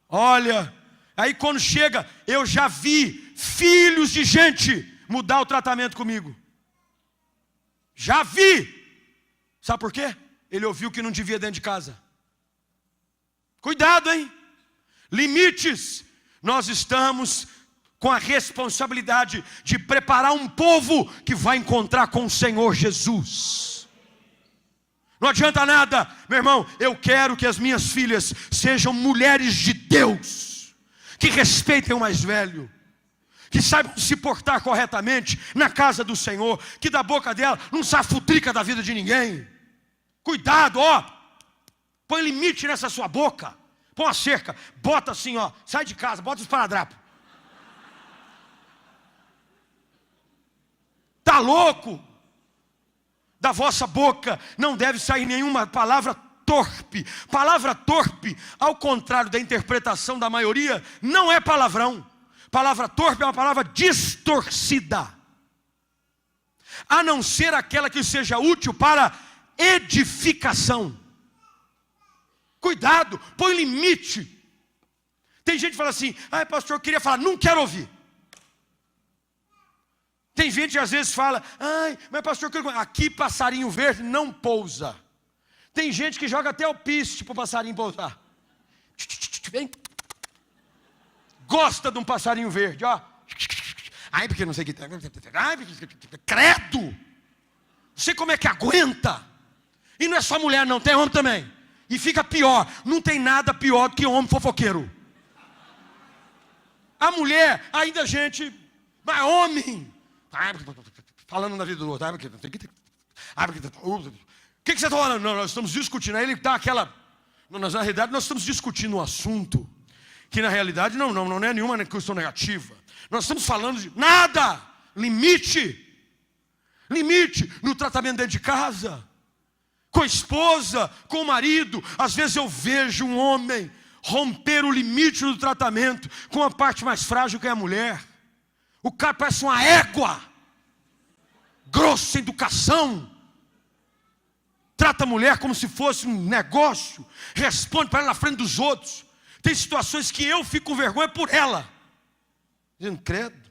olha. Aí quando chega, eu já vi filhos de gente mudar o tratamento comigo. Já vi. Sabe por quê? Ele ouviu que não devia dentro de casa. Cuidado, hein? Limites. Nós estamos com a responsabilidade de preparar um povo que vai encontrar com o Senhor Jesus. Não adianta nada, meu irmão. Eu quero que as minhas filhas sejam mulheres de Deus, que respeitem o mais velho, que saibam se portar corretamente na casa do Senhor, que da boca dela não saia futrica da vida de ninguém. Cuidado, ó. Põe limite nessa sua boca. Põe uma cerca, bota assim, ó. Sai de casa, bota os esparadrapos. Tá louco? Da vossa boca não deve sair nenhuma palavra torpe. Palavra torpe, ao contrário da interpretação da maioria, não é palavrão. Palavra torpe é uma palavra distorcida, a não ser aquela que seja útil para edificação. Cuidado, põe limite. Tem gente que fala assim: ai pastor, eu queria falar, não quero ouvir. Tem gente que às vezes fala: ai, mas pastor, aqui passarinho verde não pousa. Tem gente que joga até o piste para o passarinho pousar. Vem. Gosta de um passarinho verde, ó. Ai, porque não sei o que. Ai, credo. Não sei como é que aguenta. E não é só mulher não, tem homem também. E fica pior. Não tem nada pior do que homem fofoqueiro. A mulher, ainda gente, mas homem. Falando na vida do outro. O que você está falando? Não, nós estamos discutindo. Aí ele está aquela. Na realidade, nós estamos discutindo um assunto que na realidade não é nenhuma questão negativa. Nós estamos falando de nada. Limite. Limite no tratamento dentro de casa, com a esposa, com o marido. Às vezes eu vejo um homem romper o limite do tratamento com a parte mais frágil, que é a mulher. O cara parece uma égua, grosso, sem educação. Trata a mulher como se fosse um negócio. Responde para ela na frente dos outros. Tem situações que eu fico com vergonha por ela. Dizendo, credo.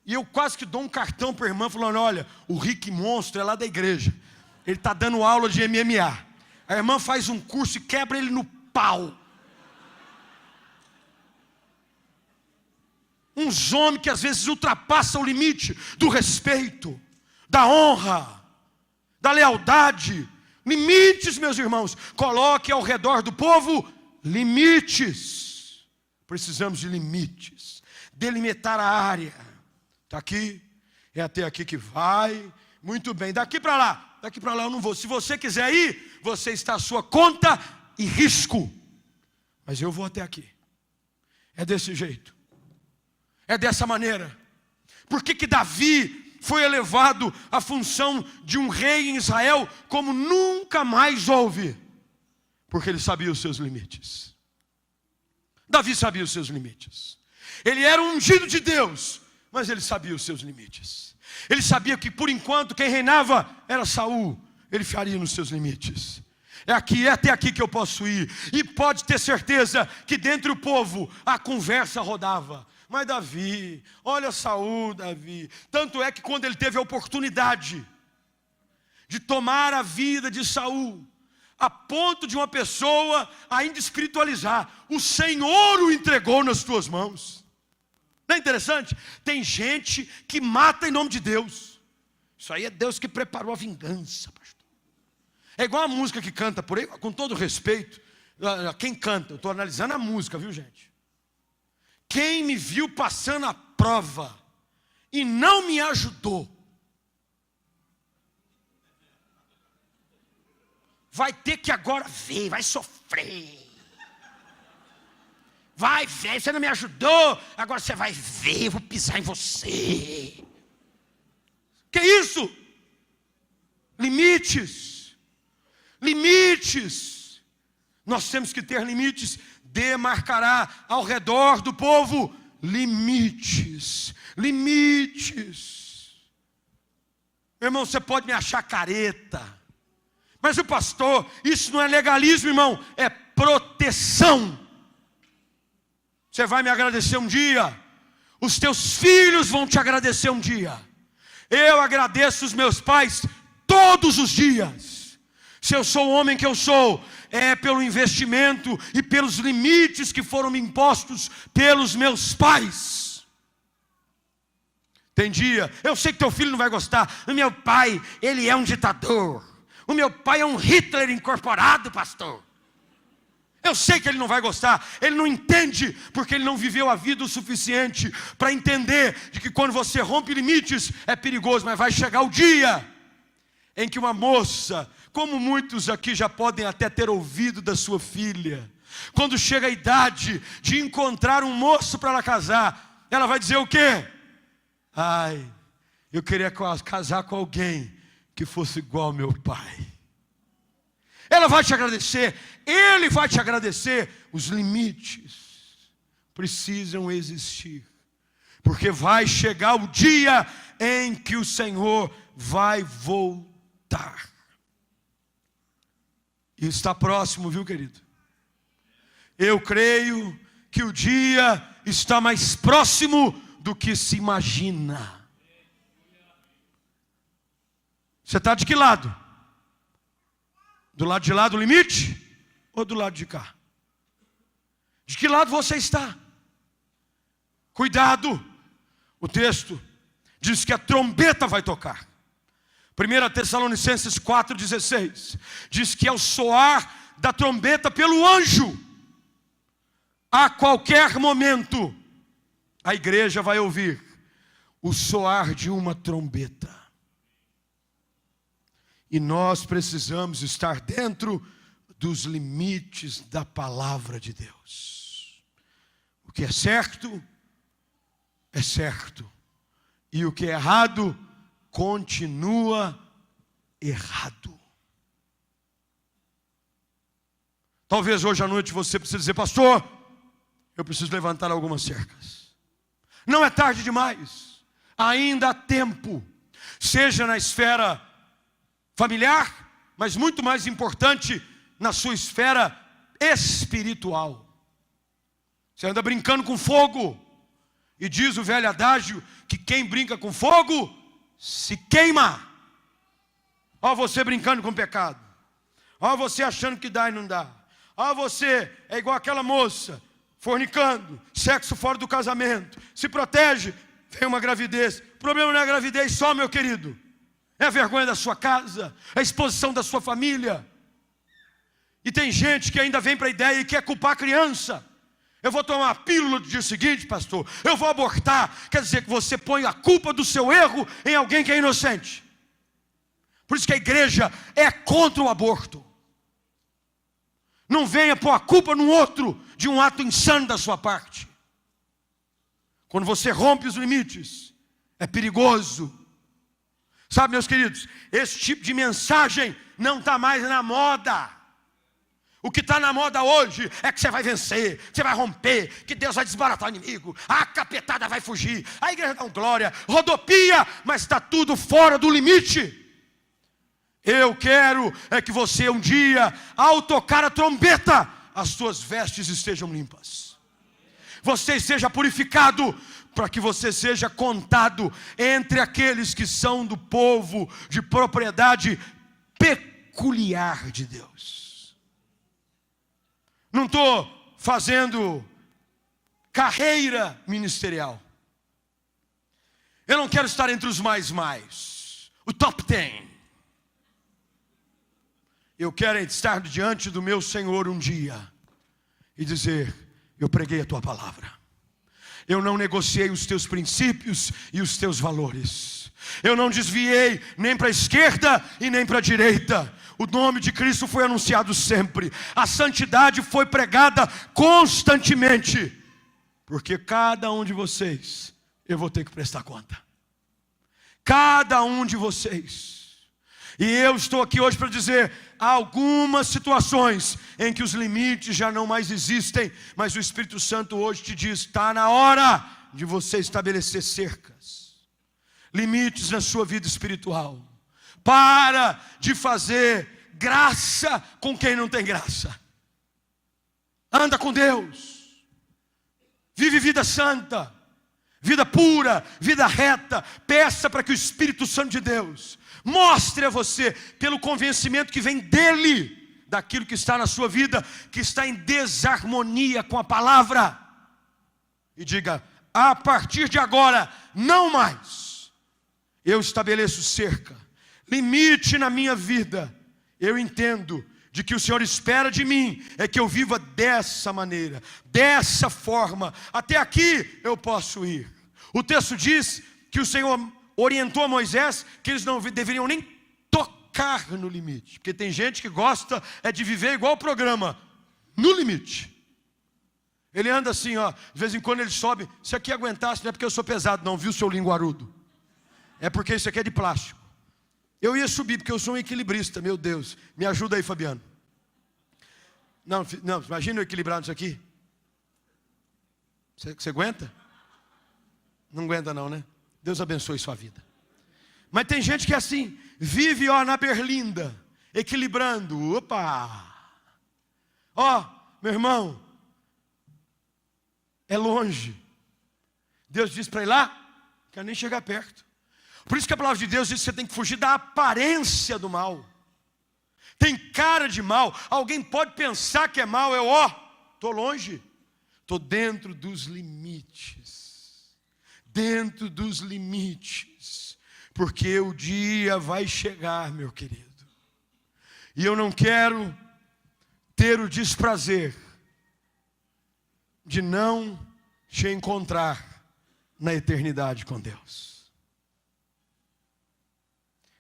E eu quase que dou um cartão para a irmã, falando: olha, o Rick Monstro é lá da igreja. Ele está dando aula de MMA. A irmã faz um curso e quebra ele no pau. Uns homens que às vezes ultrapassam o limite do respeito, da honra, da lealdade. Limites, meus irmãos. Coloque ao redor do povo limites. Precisamos de limites. Delimitar a área. Está aqui, é até aqui que vai. Muito bem, daqui para lá eu não vou. Se você quiser ir, você está à sua conta e risco. Mas eu vou até aqui. É desse jeito. É dessa maneira. Por que Davi foi elevado à função de um rei em Israel como nunca mais houve? Porque ele sabia os seus limites. Davi sabia os seus limites. Ele era um ungido de Deus, mas ele sabia os seus limites. Ele sabia que por enquanto quem reinava era Saul. Ele faria nos seus limites. É até aqui que eu posso ir. E pode ter certeza que dentro do povo a conversa rodava. Mas Davi, olha Saul, Davi. Tanto é que quando ele teve a oportunidade de tomar a vida de Saul, a ponto de uma pessoa ainda espiritualizar, o Senhor o entregou nas tuas mãos. Não é interessante? Tem gente que mata em nome de Deus. Isso aí é Deus que preparou a vingança, pastor. É igual a música que canta por aí, com todo respeito. Quem canta? Eu estou analisando a música, viu, gente? Quem me viu passando a prova e não me ajudou, vai ter que agora ver, vai sofrer. Vai ver, você não me ajudou, agora você vai ver, eu vou pisar em você. Que isso? Limites. Limites. Nós temos que ter limites. Demarcará ao redor do povo limites. Limites. Meu irmão, você pode me achar careta, mas o pastor, isso não é legalismo, irmão, é proteção. Você vai me agradecer um dia, os teus filhos vão te agradecer um dia. Eu agradeço os meus pais todos os dias. Se eu sou o homem que eu sou, é pelo investimento e pelos limites que foram me impostos pelos meus pais. Tem dia, eu sei que teu filho não vai gostar. O meu pai, ele é um ditador. O meu pai é um Hitler incorporado, pastor. Eu sei que ele não vai gostar. Ele não entende, porque ele não viveu a vida o suficiente para entender de que quando você rompe limites é perigoso. Mas vai chegar o dia em que uma moça, como muitos aqui já podem até ter ouvido da sua filha, quando chega a idade de encontrar um moço para ela casar, ela vai dizer o quê? Ai, eu queria casar com alguém que fosse igual ao meu pai. Ela vai te agradecer, ele vai te agradecer. Os limites precisam existir, porque vai chegar o dia em que o Senhor vai voltar. E está próximo, viu, querido? Eu creio que o dia está mais próximo do que se imagina. Você está de que lado? Do lado de lá do limite? Ou do lado de cá? De que lado você está? Cuidado! O texto diz que a trombeta vai tocar. 1 Tessalonicenses 4,16 diz que ao soar da trombeta pelo anjo, a qualquer momento, a igreja vai ouvir o soar de uma trombeta. E nós precisamos estar dentro dos limites da palavra de Deus. O que é certo, é certo. E o que é errado, continua errado. Talvez hoje à noite você precise dizer: pastor, eu preciso levantar algumas cercas. Não é tarde demais. Ainda há tempo. Seja na esfera familiar, mas muito mais importante, na sua esfera espiritual. Você anda brincando com fogo. E diz o velho adágio que quem brinca com fogo se queima. Ó você brincando com pecado. Ó você achando que dá e não dá. Ó você é igual aquela moça, fornicando, sexo fora do casamento. Se protege, vem uma gravidez. O problema não é a gravidez só, meu querido. É a vergonha da sua casa, é a exposição da sua família. E tem gente que ainda vem para a ideia e quer culpar a criança. Eu vou tomar uma pílula no dia seguinte, pastor, eu vou abortar. Quer dizer que você põe a culpa do seu erro em alguém que é inocente. Por isso que a igreja é contra o aborto. Não venha pôr a culpa no outro de um ato insano da sua parte. Quando você rompe os limites, é perigoso. Sabe, meus queridos, esse tipo de mensagem não está mais na moda. O que está na moda hoje é que você vai vencer, você vai romper, que Deus vai desbaratar o inimigo, a capetada vai fugir, a igreja dá glória, rodopia, mas está tudo fora do limite. Eu quero é que você um dia, ao tocar a trombeta, as suas vestes estejam limpas. Você seja purificado, para que você seja contado entre aqueles que são do povo de propriedade peculiar de Deus. Não estou fazendo carreira ministerial. Eu não quero estar entre os mais, o top 10. Eu quero estar diante do meu Senhor um dia e dizer: eu preguei a tua palavra. Eu não negociei os teus princípios e os teus valores. Eu não desviei nem para a esquerda e nem para a direita. O nome de Cristo foi anunciado sempre. A santidade foi pregada constantemente. Porque cada um de vocês, eu vou ter que prestar conta. Cada um de vocês. E eu estou aqui hoje para dizer: há algumas situações em que os limites já não mais existem, mas o Espírito Santo hoje te diz: está na hora de você estabelecer cercas, limites na sua vida espiritual. Para de fazer graça com quem não tem graça. Anda com Deus. Vive vida santa, vida pura, vida reta. Peça para que o Espírito Santo de Deus mostre a você, pelo convencimento que vem dele, daquilo que está na sua vida, que está em desarmonia com a palavra. E diga: a partir de agora, não mais. eu estabeleço cerca, limite na minha vida. Eu entendo de que o Senhor espera de mim é que eu viva dessa maneira, dessa forma. Até aqui eu posso ir. O texto diz que o Senhor orientou a Moisés que eles não deveriam nem tocar no limite, porque tem gente que gosta de viver igual o programa, no limite. Ele anda assim, ó, de vez em quando ele sobe. Se aqui aguentasse, não é porque eu sou pesado não, viu, seu linguarudo? É porque isso aqui é de plástico. Eu ia subir porque eu sou um equilibrista, meu Deus. Me ajuda aí, Fabiano. Não, imagina eu equilibrar isso aqui. Você aguenta? Não aguenta não, né? Deus abençoe sua vida. Mas tem gente que é assim, vive ó, na berlinda, equilibrando. Opa! Ó, meu irmão, é longe. Deus diz para ir lá, quer nem chegar perto. Por isso que a palavra de Deus diz que você tem que fugir da aparência do mal. Tem cara de mal. Alguém pode pensar que é mal. Estou longe. Estou dentro dos limites. Dentro dos limites. Porque o dia vai chegar, meu querido. E eu não quero ter o desprazer de não te encontrar na eternidade com Deus.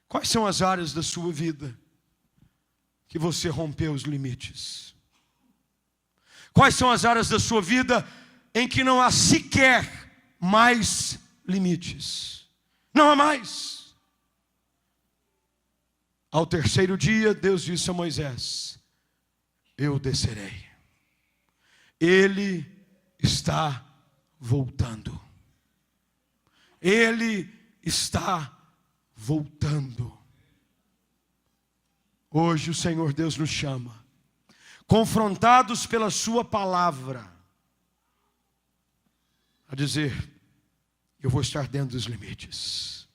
Quais são as áreas da sua vida que você rompeu os limites? Quais são as áreas da sua vida em que não há sequer mais limites? Não há mais. Ao terceiro dia, Deus disse a Moisés: eu descerei. Ele está voltando. Ele está voltando. Hoje o Senhor Deus nos chama, confrontados pela sua palavra, a dizer: eu vou estar dentro dos limites.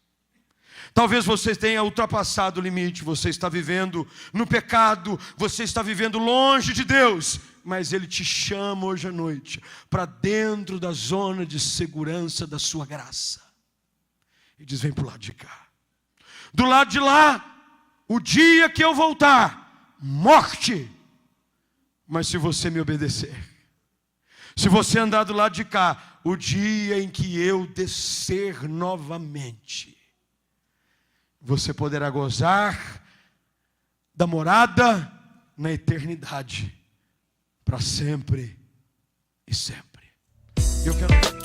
Talvez você tenha ultrapassado o limite, você está vivendo no pecado, você está vivendo longe de Deus, mas Ele te chama hoje à noite para dentro da zona de segurança da sua graça. E diz: vem para o lado de cá. Do lado de lá, o dia que eu voltar, morte. Mas se você me obedecer, se você andar do lado de cá, o dia em que eu descer novamente, você poderá gozar da morada na eternidade, para sempre e sempre. Eu quero